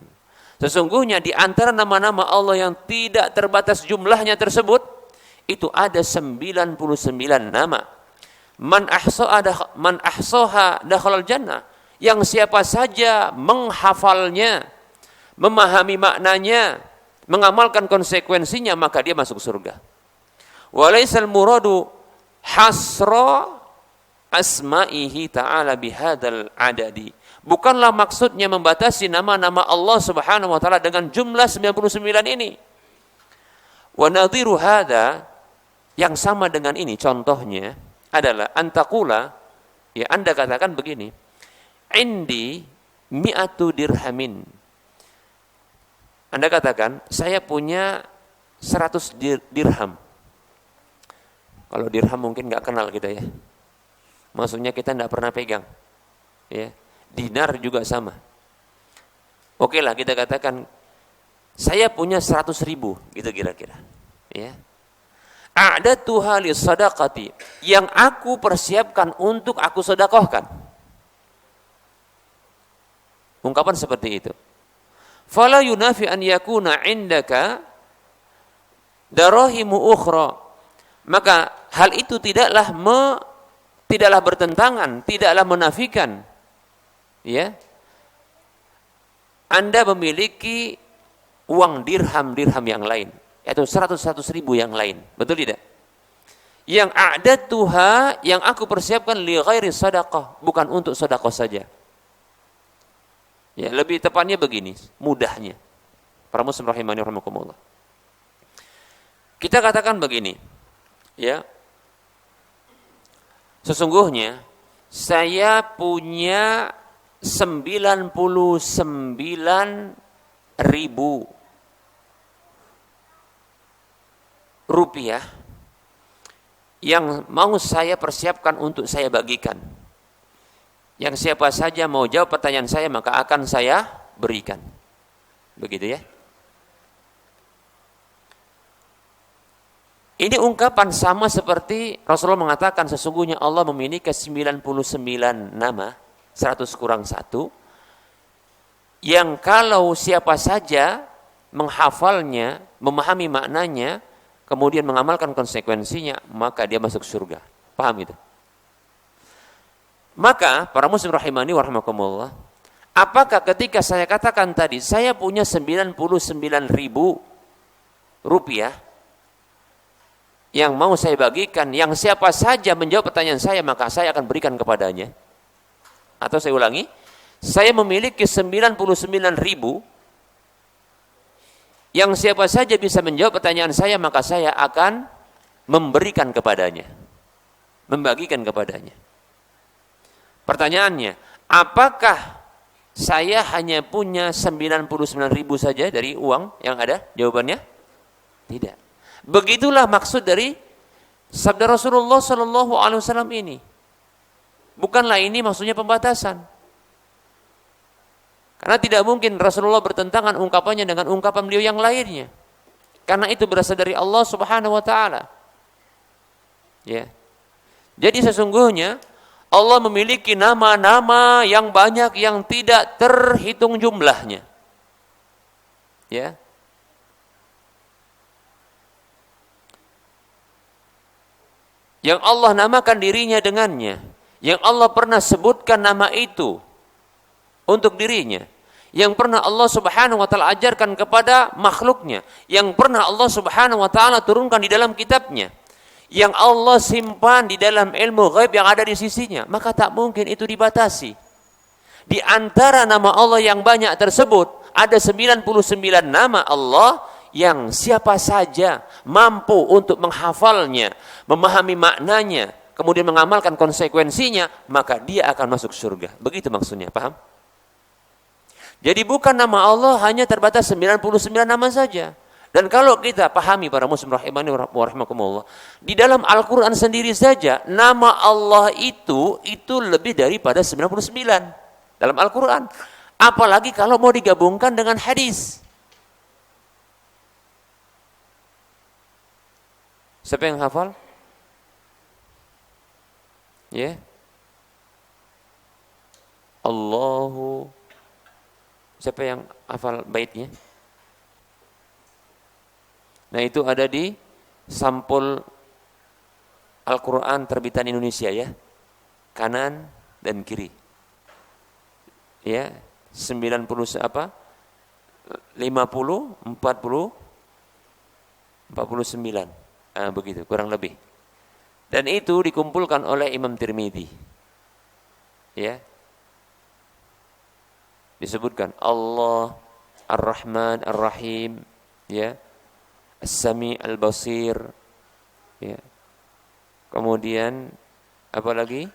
Speaker 1: Sesungguhnya di antara nama-nama Allah yang tidak terbatas jumlahnya tersebut, itu ada 99 nama. Man ahsaha dakhalal jannah. Yang siapa saja menghafalnya, memahami maknanya, mengamalkan konsekuensinya, maka dia masuk surga. Walaisal muradu hasra asma'ihi ta'ala bihadzal adadi. Bukanlah maksudnya membatasi nama-nama Allah Subhanahu wa taala dengan jumlah 99 ini. Wa nadhiru hadza, yang sama dengan ini contohnya adalah antakula, ya Anda katakan begini, indi mi'atu dirhamin. Anda katakan, saya punya 100 dirham. Kalau dirham mungkin nggak kenal kita ya. Maksudnya kita nggak pernah pegang. Ya. Dinar juga sama. Oke lah kita katakan, saya punya 100 ribu, gitu kira-kira. Ya. A'datuha li sadaqati, yang aku persiapkan untuk aku sedekahkan. Ungkapan seperti itu. Fala yunafi an yakuna indaka darahimu ukhra, maka hal itu tidaklah tidaklah bertentangan, tidaklah menafikan, ya, Anda memiliki uang dirham yang lain, yaitu 100 ribu yang lain, betul tidak? Yang a'dadtuha, yang aku persiapkan li ghairi sadaqah, bukan untuk sedekah saja. Ya, lebih tepatnya begini, mudahnya. Para muslim rahimani rahimakumullah. Kita katakan begini, ya. Sesungguhnya saya punya 99.000 rupiah yang mau saya persiapkan untuk saya bagikan. Yang siapa saja mau jawab pertanyaan saya maka akan saya berikan. Begitu ya. Ini ungkapan sama seperti Rasulullah mengatakan sesungguhnya Allah memiliki 99 nama, 100 kurang 1, yang kalau siapa saja menghafalnya, memahami maknanya, kemudian mengamalkan konsekuensinya, maka dia masuk surga. Paham itu? Maka para muslim rahimani wa rahimakumullah, apakah ketika saya katakan tadi saya punya 99.000 rupiah yang mau saya bagikan, yang siapa saja menjawab pertanyaan saya maka saya akan berikan kepadanya? Atau saya ulangi, saya memiliki 99.000 yang siapa saja bisa menjawab pertanyaan saya maka saya akan memberikan kepadanya, membagikan kepadanya. Pertanyaannya, apakah saya hanya punya 99.000 saja dari uang yang ada? Jawabannya, tidak. Begitulah maksud dari sabda Rasulullah Sallallahu Alaihi Wasallam ini. Bukanlah ini maksudnya pembatasan. Karena tidak mungkin Rasulullah bertentangan ungkapannya dengan ungkapan beliau yang lainnya. Karena itu berasal dari Allah Subhanahu Wa Taala. Ya. Jadi sesungguhnya Allah memiliki nama-nama yang banyak yang tidak terhitung jumlahnya. Ya. Yang Allah namakan dirinya dengannya, yang Allah pernah sebutkan nama itu untuk dirinya, yang pernah Allah Subhanahu wa taala ajarkan kepada makhluknya, yang pernah Allah Subhanahu wa taala turunkan di dalam kitabnya, yang Allah simpan di dalam ilmu ghaib yang ada di sisinya, maka tak mungkin itu dibatasi. Di antara nama Allah yang banyak tersebut ada 99 nama Allah yang siapa saja mampu untuk menghafalnya, memahami maknanya, kemudian mengamalkan konsekuensinya, maka dia akan masuk surga. Begitu maksudnya, paham? Jadi bukan nama Allah hanya terbatas 99 nama saja. Dan kalau kita pahami para muslim rahimani wa rahimakumullah, di dalam Al-Qur'an sendiri saja nama Allah itu lebih daripada 99 dalam Al-Qur'an. Apalagi kalau mau digabungkan dengan hadis. Siapa yang hafal? Ya. Allahu. Siapa yang hafal baitnya? Nah, itu ada di sampul Al-Qur'an terbitan Indonesia ya. Kanan dan kiri. Ya, 90 apa? 50, 40, 49. Begitu, kurang lebih. Dan itu dikumpulkan oleh Imam Tirmidzi. Ya. Disebutkan Allah Ar-Rahman Ar-Rahim, ya. As-Sami Al-Basir, ya. Kemudian apa lagi?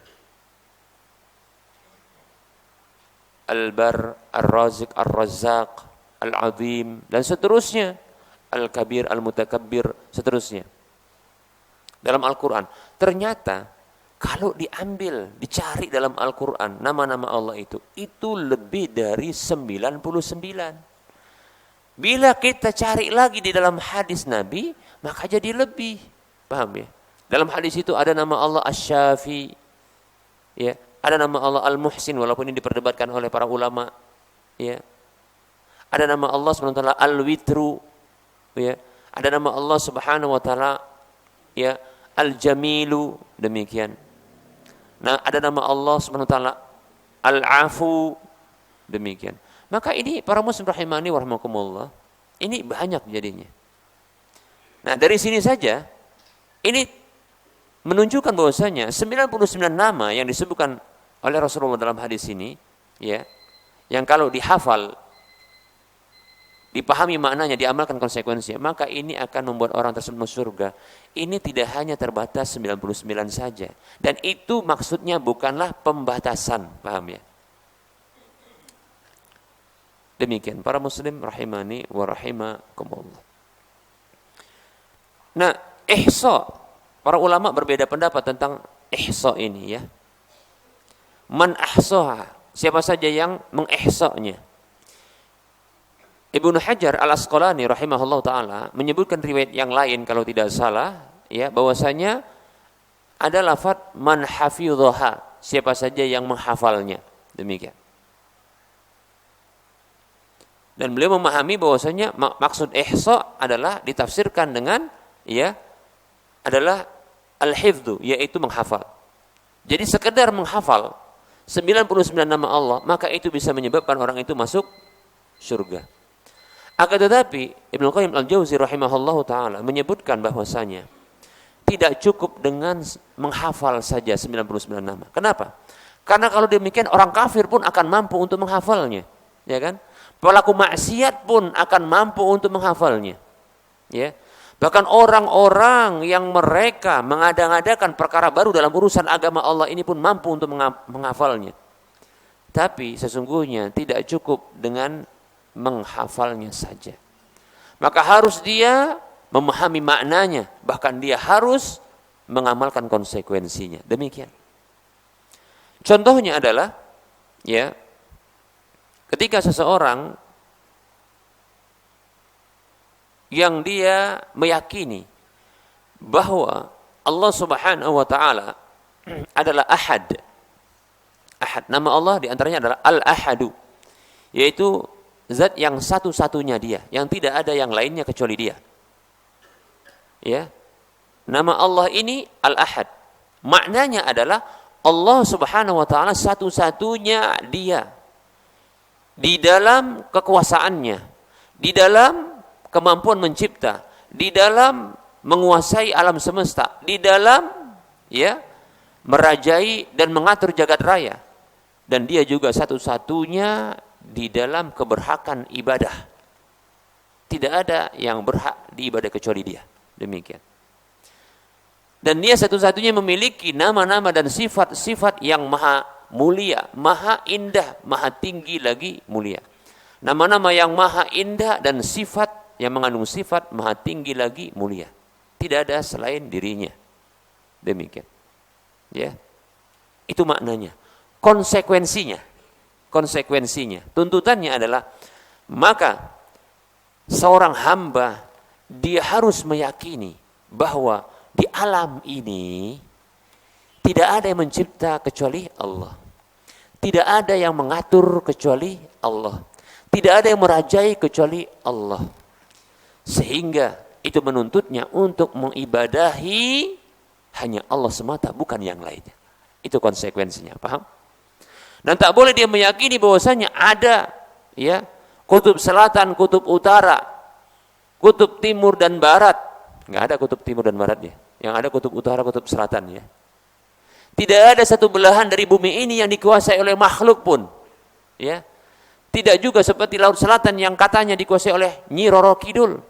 Speaker 1: Al-Bar, Ar-Razik, Ar-Razzaq, Al-Azim, dan seterusnya. Al-Kabir, Al-Mutakabbir, seterusnya. Dalam Al-Quran. Ternyata kalau diambil, dicari dalam Al-Quran nama-nama Allah itu lebih dari 99. Bila kita cari lagi di dalam hadis Nabi, maka jadi lebih. Paham ya? Dalam hadis itu ada nama Allah Asy-Syafi, ya, ada nama Allah Al-Muhsin, walaupun ini diperdebatkan oleh para ulama, ya. Ada nama Allah Subhanahu wa taala Al-Witru, ya. Ada nama Allah Subhanahu wa taala, ya, Al-Jamilu, demikian. Nah, ada nama Allah Subhanahu wa taala Al-Afu, demikian. Maka ini para muslim rahimani wa rahimakumullah, ini banyak jadinya. Nah, dari sini saja ini menunjukkan bahwasanya 99 nama yang disebutkan oleh Rasulullah dalam hadis ini, ya, yang kalau dihafal, dipahami maknanya, diamalkan konsekuensinya, maka ini akan membuat orang tersebut masuk surga. Ini tidak hanya terbatas 99 saja. Dan itu maksudnya bukanlah pembatasan, paham ya? Demikian para muslim rahimani wa rahimakumullah. Nah, ihsa, para ulama berbeda pendapat tentang ihsa ini, ya. Man ahsaha, siapa saja yang mengihsanya. Ibnu Hajar Al-Asqalani rahimahullah ta'ala menyebutkan riwayat yang lain kalau tidak salah, ya, bahwasanya ada lafaz man hafidhaha, siapa saja yang menghafalnya, demikian. Dan beliau memahami bahwasanya maksud ihsa adalah ditafsirkan dengan, ya, adalah al-hifdzu, yaitu menghafal. Jadi sekedar menghafal 99 nama Allah, maka itu bisa menyebabkan orang itu masuk surga. Akan tetapi Ibnu Qayyim Al-Jauzi rahimahullahu taala menyebutkan bahwasanya tidak cukup dengan menghafal saja 99 nama. Kenapa? Karena kalau demikian orang kafir pun akan mampu untuk menghafalnya, ya kan? Pelaku maksiat pun akan mampu untuk menghafalnya. Ya. Bahkan orang-orang yang mereka mengada-ngadakan perkara baru dalam urusan agama Allah ini pun mampu untuk menghafalnya. Tapi sesungguhnya tidak cukup dengan menghafalnya saja. Maka harus dia memahami maknanya, bahkan dia harus mengamalkan konsekuensinya. Demikian. Contohnya adalah, ya, ketika seseorang yang dia meyakini bahwa Allah Subhanahu wa taala adalah Ahad. Ahad, nama Allah diantaranya adalah Al-Ahadu, yaitu zat yang satu-satunya dia, yang tidak ada yang lainnya kecuali dia. Ya. Nama Allah ini Al-Ahad. Maknanya adalah Allah Subhanahu wa taala satu-satunya dia. Di dalam kekuasaannya, di dalam kemampuan mencipta, di dalam menguasai alam semesta, di dalam, ya, merajai dan mengatur jagat raya. Dan dia juga satu-satunya di dalam keberhakan ibadah. Tidak ada yang berhak diibadah kecuali dia. Demikian. Dan dia satu-satunya memiliki nama-nama dan sifat-sifat yang maha mulia, maha indah, maha tinggi lagi mulia. Nama-nama yang maha indah dan sifat yang mengandung sifat maha tinggi lagi mulia. Tidak ada selain dirinya. Demikian. Ya. Itu maknanya. Konsekuensinya, tuntutannya adalah, maka seorang hamba dia harus meyakini bahwa di alam ini tidak ada yang mencipta kecuali Allah. Tidak ada yang mengatur kecuali Allah. Tidak ada yang merajai kecuali Allah. Sehingga itu menuntutnya untuk mengibadahi hanya Allah semata, bukan yang lainnya. Itu konsekuensinya, paham? Dan tak boleh dia meyakini bahwasanya ada, ya, kutub selatan, kutub utara, kutub timur dan barat. Enggak ada kutub timur dan barat ya. Yang ada kutub utara, kutub selatan, ya. Tidak ada satu belahan dari bumi ini yang dikuasai oleh makhluk pun, ya. Tidak juga seperti laut selatan yang katanya dikuasai oleh Nyi Roro Kidul.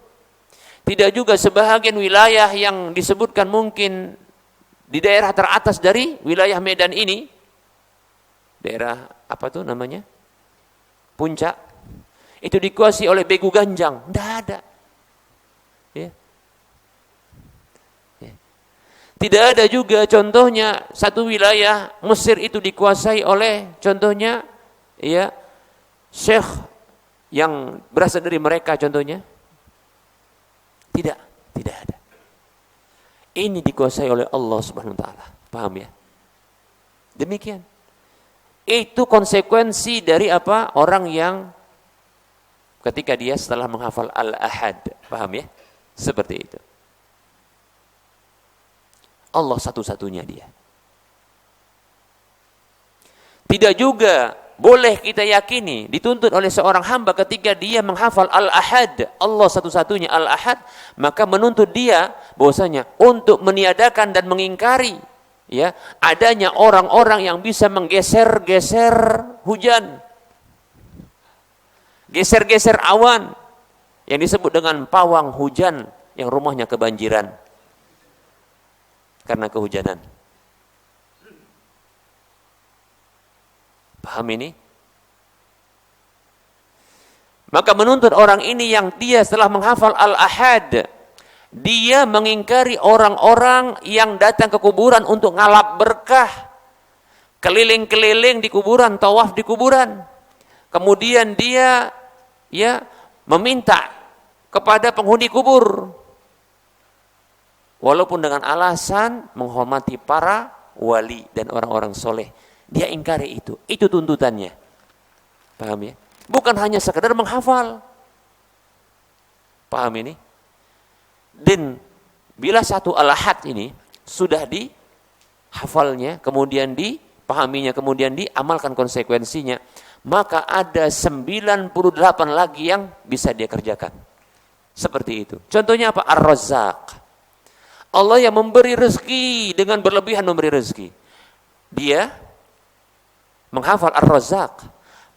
Speaker 1: Tidak juga sebahagian wilayah yang disebutkan mungkin di daerah teratas dari wilayah Medan ini. Daerah apa tuh namanya? Puncak. Itu dikuasai oleh Begu Ganjang. Tidak ada. Ya. Ya. Tidak ada juga contohnya satu wilayah Mesir itu dikuasai oleh contohnya, ya, syekh yang berasal dari mereka contohnya. Tidak ada. Ini dikuasai oleh Allah Subhanahu wa taala. Paham ya? Demikian. Itu konsekuensi dari apa? Orang yang ketika dia setelah menghafal Al-Ahad. Paham ya? Seperti itu. Allah satu-satunya dia. Tidak juga boleh kita yakini dituntut oleh seorang hamba ketika dia menghafal Al-Ahad, Allah satu-satunya Al-Ahad, maka menuntut dia bahwasanya untuk meniadakan dan mengingkari ya adanya orang-orang yang bisa menggeser-geser hujan, geser-geser awan yang disebut dengan pawang hujan yang rumahnya kebanjiran karena kehujanan. Paham ini? Maka menuntut orang ini yang dia setelah menghafal Al-Ahad, dia mengingkari orang-orang yang datang ke kuburan untuk ngalap berkah, keliling-keliling di kuburan, tawaf di kuburan. Kemudian dia ya meminta kepada penghuni kubur, walaupun dengan alasan menghormati para wali dan orang-orang soleh. Dia ingkari itu tuntutannya. Paham ya? Bukan hanya sekadar menghafal. Paham ini? Dan bila satu Al-Ahad ini sudah dihafalnya, kemudian dipahaminya, kemudian diamalkan konsekuensinya, maka ada 98 lagi yang bisa dia kerjakan. Seperti itu. Contohnya apa? Ar-Razzaq. Allah yang memberi rezeki dengan berlebihan memberi rezeki. Dia menghafal Ar-Razzaq,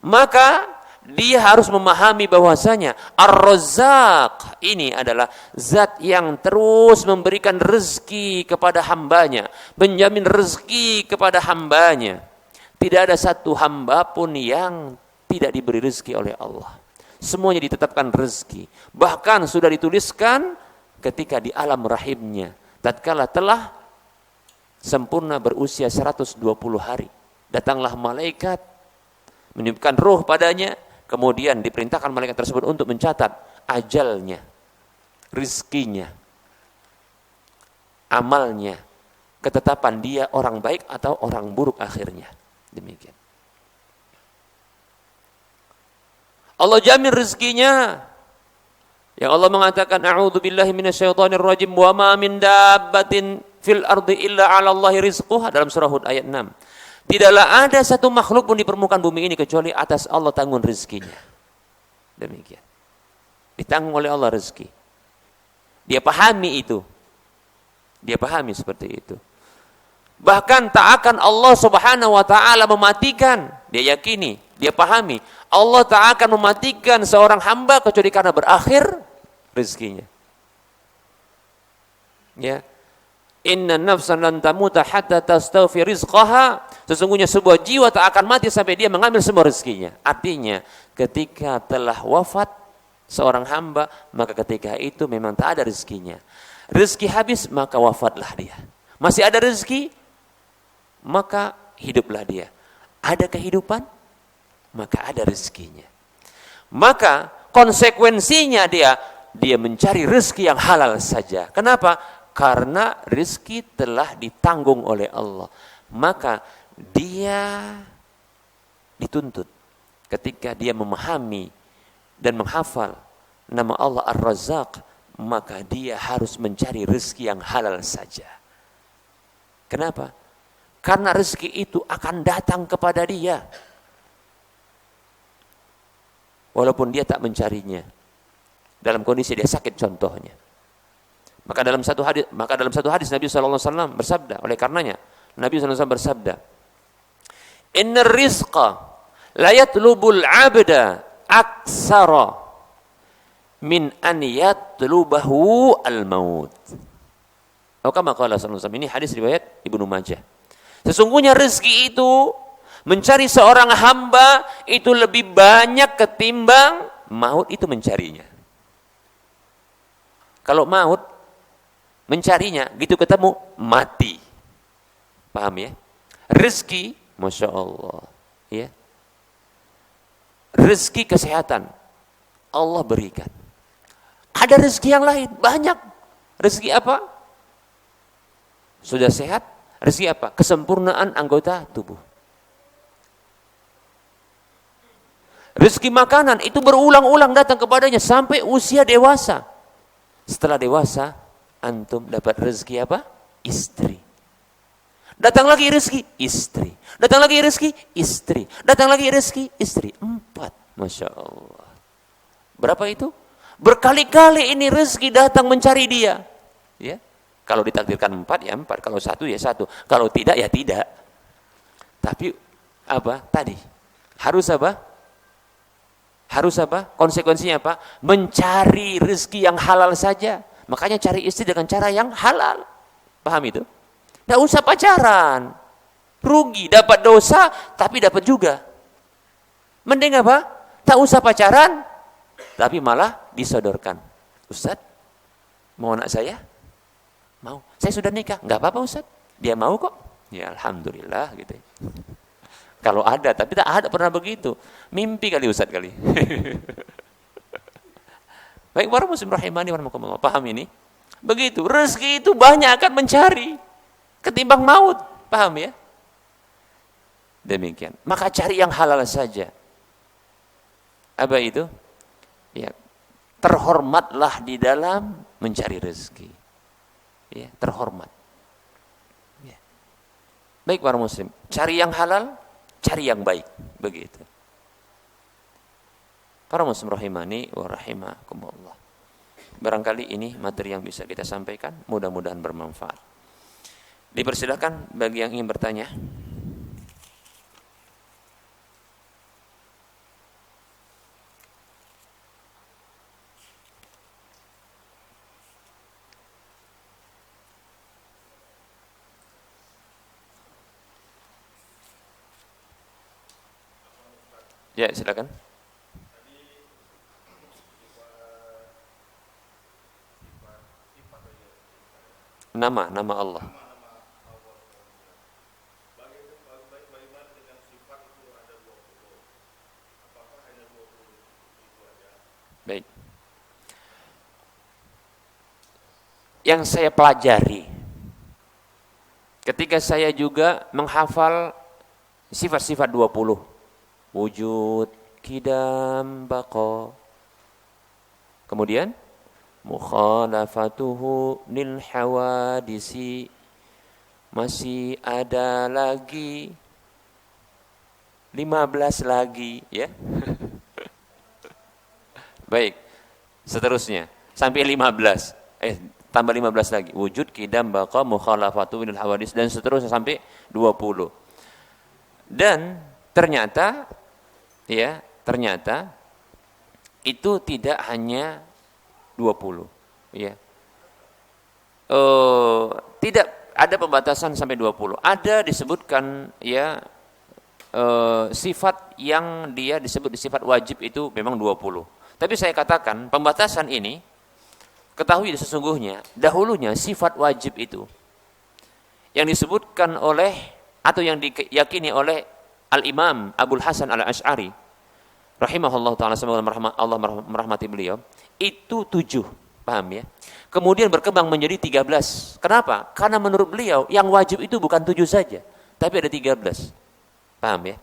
Speaker 1: maka dia harus memahami bahwasanya Ar-Razzaq ini adalah zat yang terus memberikan rezeki kepada hambanya, menjamin rezeki kepada hambanya. Tidak ada satu hamba pun yang tidak diberi rezeki oleh Allah. Semuanya ditetapkan rezeki. Bahkan sudah dituliskan ketika di alam rahimnya, tatkala telah sempurna berusia 120 hari. Datanglah malaikat meniupkan ruh padanya, kemudian diperintahkan malaikat tersebut untuk mencatat ajalnya, rizkinya, amalnya, ketetapan dia orang baik atau orang buruk akhirnya. Demikian. Allah jamin rizkinya. Yang Allah mengatakan, a'udzubillahi minasyaitonir rajim, wa ma min dabbatin fil ardi illa 'ala Allahi rizquha, dalam surah Hud ayat 6. Tidaklah ada satu makhluk pun di permukaan bumi ini kecuali atas Allah tanggung rezekinya. Demikian. Ditanggung oleh Allah rezeki. Dia pahami itu. Dia pahami seperti itu. Bahkan tak akan Allah Subhanahu wa taala mematikan. Dia yakini, dia pahami. Allah tak akan mematikan seorang hamba kecuali karena berakhir rezekinya. Ya. Inna nafsan lan tamuta hatta tastaghfi rizqaha. Sesungguhnya sebuah jiwa tak akan mati sampai dia mengambil semua rezekinya. Artinya, ketika telah wafat seorang hamba, maka ketika itu memang tak ada rezekinya. Rezeki habis, maka wafatlah dia. Masih ada rezeki, maka hiduplah dia. Ada kehidupan, maka ada rezekinya. Maka konsekuensinya dia mencari rezeki yang halal saja. Kenapa? Karena rezeki telah ditanggung oleh Allah. Maka dia dituntut ketika dia memahami dan menghafal nama Allah Ar-Razzaq, maka dia harus mencari rezeki yang halal saja. Kenapa? Karena rezeki itu akan datang kepada dia. Walaupun dia tak mencarinya. Dalam kondisi dia sakit contohnya. Maka dalam satu hadis Nabi SAW bersabda, oleh karenanya Nabi SAW bersabda, Inna rizqa la yatlubul abda aksara min an yatlubahu al-maut. Kama qala sallallahu alaihi wasallam. Ini hadis riwayat Ibnu Majah. Sesungguhnya rezeki itu mencari seorang hamba itu lebih banyak ketimbang maut itu mencarinya. Kalau maut mencarinya, gitu ketemu, mati. Paham ya? Rezeki, Masya Allah. Ya. Rezeki kesehatan, Allah berikan. Ada rezeki yang lain, banyak. Rezeki apa? Sudah sehat, rezeki apa? Kesempurnaan anggota tubuh. Rezeki makanan, itu berulang-ulang datang kepadanya sampai usia dewasa. Setelah dewasa, antum dapat rezeki apa? Istri. Datang lagi rezeki, istri. Datang lagi rezeki, istri. Datang lagi rezeki, istri. 4. Masya Allah. Berapa itu? Berkali-kali ini rezeki datang mencari dia. Ya. Kalau ditakdirkan 4 ya 4, kalau 1 ya 1, kalau tidak ya tidak. Tapi apa? Tadi harus apa? Harus apa? Konsekuensinya apa? Mencari rezeki yang halal saja. Makanya cari istri dengan cara yang halal. Paham itu? Tidak usah pacaran. Rugi, dapat dosa tapi dapat juga. Mending apa? Tak usah pacaran tapi malah disodorkan. Ustaz, mau anak saya? Mau. Saya sudah nikah. Enggak apa-apa Ustaz. Dia mau kok. Ya Alhamdulillah gitu. Kalau ada, tapi tak ada pernah begitu. Mimpi kali Ustaz kali. Baik para muslim rahimani warahmatullah. Paham ini? Begitu. Rezeki itu banyak akan mencari ketimbang maut. Paham ya? Demikian. Maka cari yang halal saja. Apa itu? Ya. Terhormatlah di dalam mencari rezeki. Ya, terhormat. Ya. Baik para muslim, cari yang halal, cari yang baik, begitu. Para muslim rahimani wa rahimakumullah. Barangkali ini materi yang bisa kita sampaikan, mudah-mudahan bermanfaat. Dipersilakan bagi yang ingin bertanya. Ya, silakan. Nama Allah. Baik. Yang saya pelajari ketika saya juga menghafal sifat-sifat 20. Wujud, qidam, baqa. Kemudian mukhalafatuhu lil hawadisi. Masih ada lagi 15 lagi ya. Baik. Seterusnya sampai 15. Tambah 15 lagi. Wujud, qidam, baqa, mukhalafatuhu lil hawadis dan seterusnya sampai 20. Dan ternyata itu tidak hanya 20 ya. Tidak ada pembatasan sampai 20. Ada disebutkan ya sifat yang dia disebut sifat wajib itu memang 20. Tapi saya katakan pembatasan ini ketahui sesungguhnya dahulunya sifat wajib itu yang disebutkan oleh atau yang diyakini oleh Al-Imam Abul Hasan Al-Asy'ari rahimahullah ta'ala, semoga Allah merahmati beliau, itu 7, paham ya? Kemudian berkembang menjadi 13. Kenapa? Karena menurut beliau yang wajib itu bukan 7 saja, tapi ada 13. Paham ya?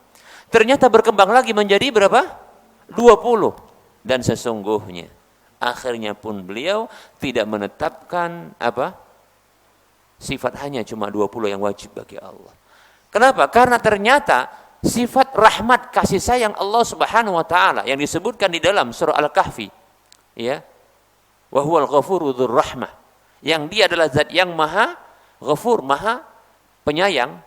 Speaker 1: Ternyata berkembang lagi menjadi berapa? 20. Dan sesungguhnya akhirnya pun beliau tidak menetapkan apa? Sifat hanya cuma 20 yang wajib bagi Allah. Kenapa? Karena ternyata sifat rahmat kasih sayang Allah Subhanahu wa taala yang disebutkan di dalam surah Al-Kahfi ya. Wa huwal ghafuru dzur rahmah. Yang dia adalah zat yang maha ghafur, maha penyayang,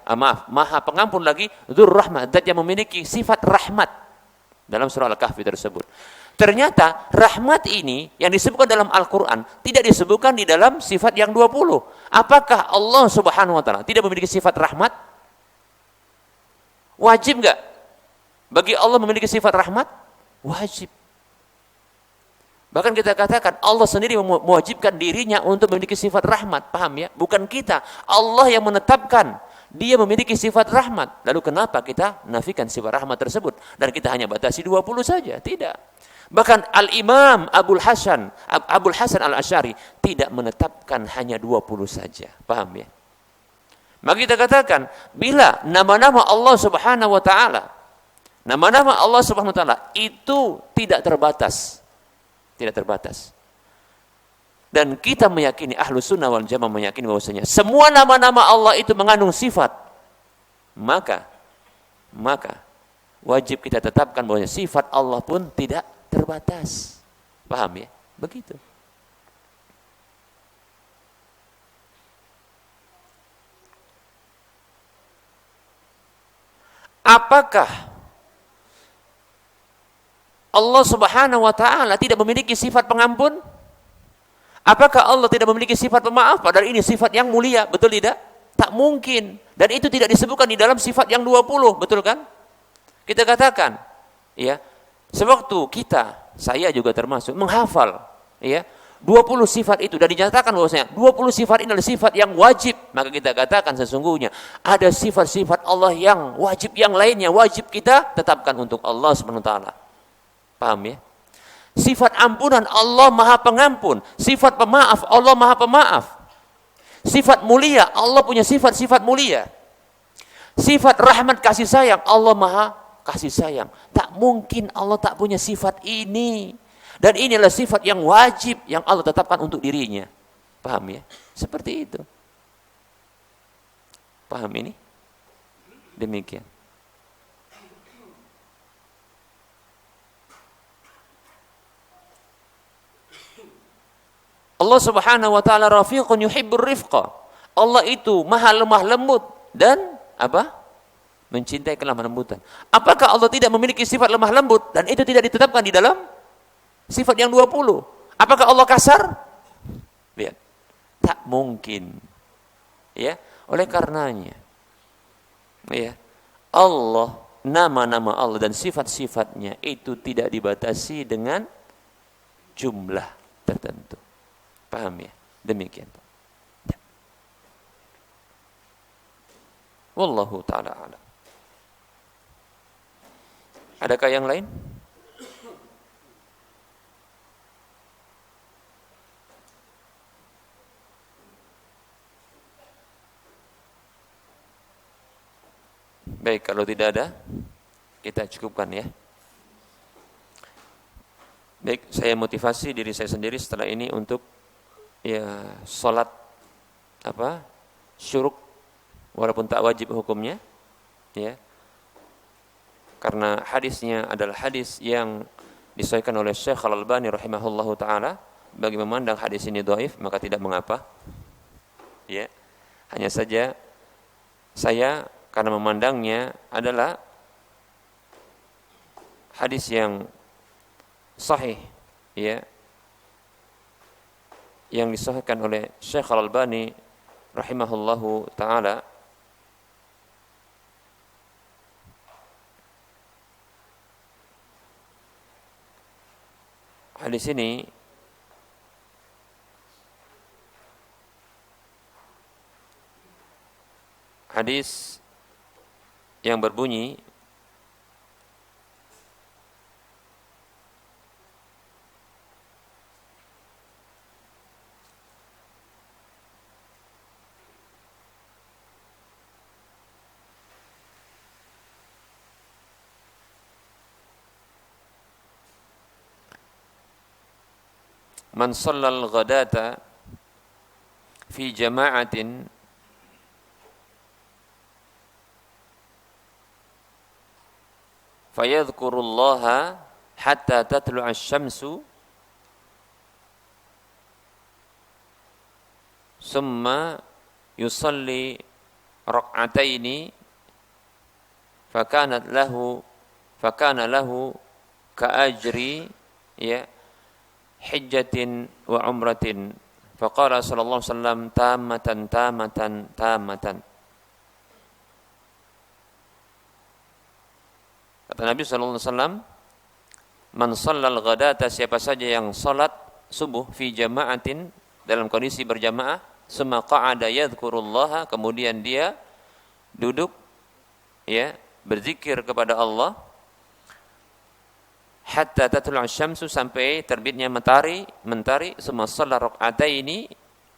Speaker 1: maha pengampun lagi, dzur rahmah, zat yang memiliki sifat rahmat dalam surah Al-Kahfi tersebut. Ternyata rahmat ini yang disebutkan dalam Al-Qur'an tidak disebutkan di dalam sifat yang 20. Apakah Allah Subhanahu wa taala tidak memiliki sifat rahmat? Wajib enggak bagi Allah memiliki sifat rahmat? Wajib. Bahkan kita katakan Allah sendiri mewajibkan dirinya untuk memiliki sifat rahmat, paham ya? Bukan kita. Allah yang menetapkan dia memiliki sifat rahmat. Lalu kenapa kita nafikan sifat rahmat tersebut dan kita hanya batasi 20 saja? Tidak. Bahkan Al-Imam Abul Hasan Al-Asy'ari tidak menetapkan hanya 20 saja, paham ya? Maka kita katakan bila nama-nama Allah Subhanahu wa taala, nama-nama Allah Subhanahu wa taala itu tidak terbatas. Tidak terbatas. Dan kita meyakini Ahlus Sunnah wal Jamaah meyakini bahwasanya semua nama-nama Allah itu mengandung sifat maka wajib kita tetapkan bahwa sifat Allah pun tidak terbatas. Paham ya? Begitu. Apakah Allah Subhanahu wa taala tidak memiliki sifat pengampun? Apakah Allah tidak memiliki sifat pemaaf? Padahal ini sifat yang mulia, betul tidak? Tak mungkin. Dan itu tidak disebutkan di dalam sifat yang 20, betul kan? Kita katakan, ya, sewaktu saya juga termasuk menghafal, ya, 20 sifat itu dan dinyatakan bahwasanya 20 sifat ini adalah sifat yang wajib, maka kita katakan sesungguhnya ada sifat-sifat Allah yang wajib, yang lainnya wajib kita tetapkan untuk Allah Subhanahu wa taala. Paham ya? Sifat ampunan Allah Maha Pengampun, sifat pemaaf Allah Maha Pemaaf. Sifat mulia Allah punya sifat-sifat mulia. Sifat rahmat kasih sayang Allah Maha kasih sayang. Tak mungkin Allah tak punya sifat ini. Dan inilah sifat yang wajib yang Allah tetapkan untuk dirinya. Paham ya? Seperti itu. Paham ini? Demikian. Allah Subhanahu wa taala rafiqun yuhibbur rifqa. Allah itu maha lemah lembut dan apa? Mencintai kelemah lembutan. Apakah Allah tidak memiliki sifat lemah lembut dan itu tidak ditetapkan di dalam sifat yang 20? Apakah Allah kasar? Lihat. Tak mungkin. Ya, oleh karenanya ya, Allah, nama-nama Allah dan sifat-sifatnya itu tidak dibatasi dengan jumlah tertentu. Paham ya? Demikian. Wallahu ta'ala a'lam. Adakah yang lain? Baik, kalau tidak ada, kita cukupkan ya. Baik, saya motivasi diri saya sendiri setelah ini untuk ya salat syuruk walaupun tak wajib hukumnya ya. Karena hadisnya adalah hadis yang disahihkan oleh Syekh Al-Albani rahimahullahu taala. Bagi memandang hadis ini dhaif maka tidak mengapa. Ya. Hanya saja saya karena memandangnya adalah hadis yang sahih ya, yang disahihkan oleh Syekh Al-Albani rahimahullahu taala. Hadis ini hadis yang berbunyi Man shallal ghadata fi jama'atin fayadhkurullaha hatta tatlu'a asy-syamsu summa yusalli rak'ataini fakana lahu ka'ajri ya hijjatin wa umratin. Faqala sallallahu alaihi wasallam tamatan. Kata Nabi sallallahu alaihi wasallam, man shallal ghadata, siapa saja yang salat subuh fi jama'atin, dalam kondisi berjamaah, summa qa'ada yadhkurullaha, kemudian dia duduk ya berzikir kepada Allah, hatta tatlu'a asy-syamsu, sampai terbitnya mentari, summa shalla rak'ataini,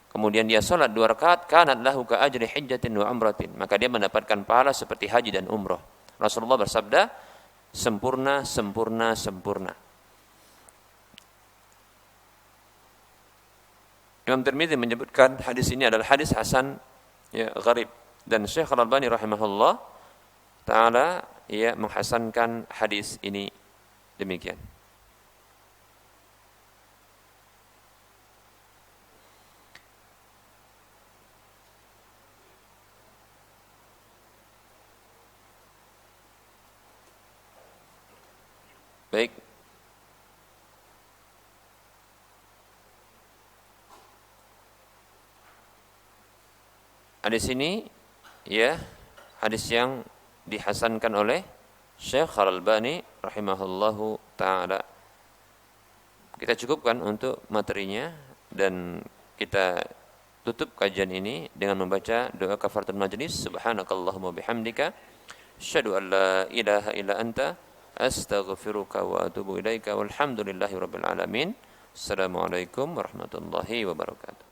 Speaker 1: kemudian dia salat 2 rakaat, kanat lahu ka ajri hijjatin wa umratin, maka dia mendapatkan pahala seperti haji dan umrah. Rasulullah bersabda, sempurna. Imam Tirmidzi menyebutkan hadis ini adalah hadis hasan ya, gharib, dan Syekh Al-Albani rahimahullah taala ia menghasankan hadis ini demikian. Baik. Hadis ini ya hadis yang dihasankan oleh Syekh Al-Albani rahimahullahu taala. Kita cukupkan untuk materinya dan kita tutup kajian ini dengan membaca doa kafaratul majlis. Subhanakallahumma bihamdika asyhadu an la ilaha illa anta astaghfiruka wa atubu ilaika walhamdulillahi rabbil alamin. Assalamualaikum warahmatullahi wabarakatuh.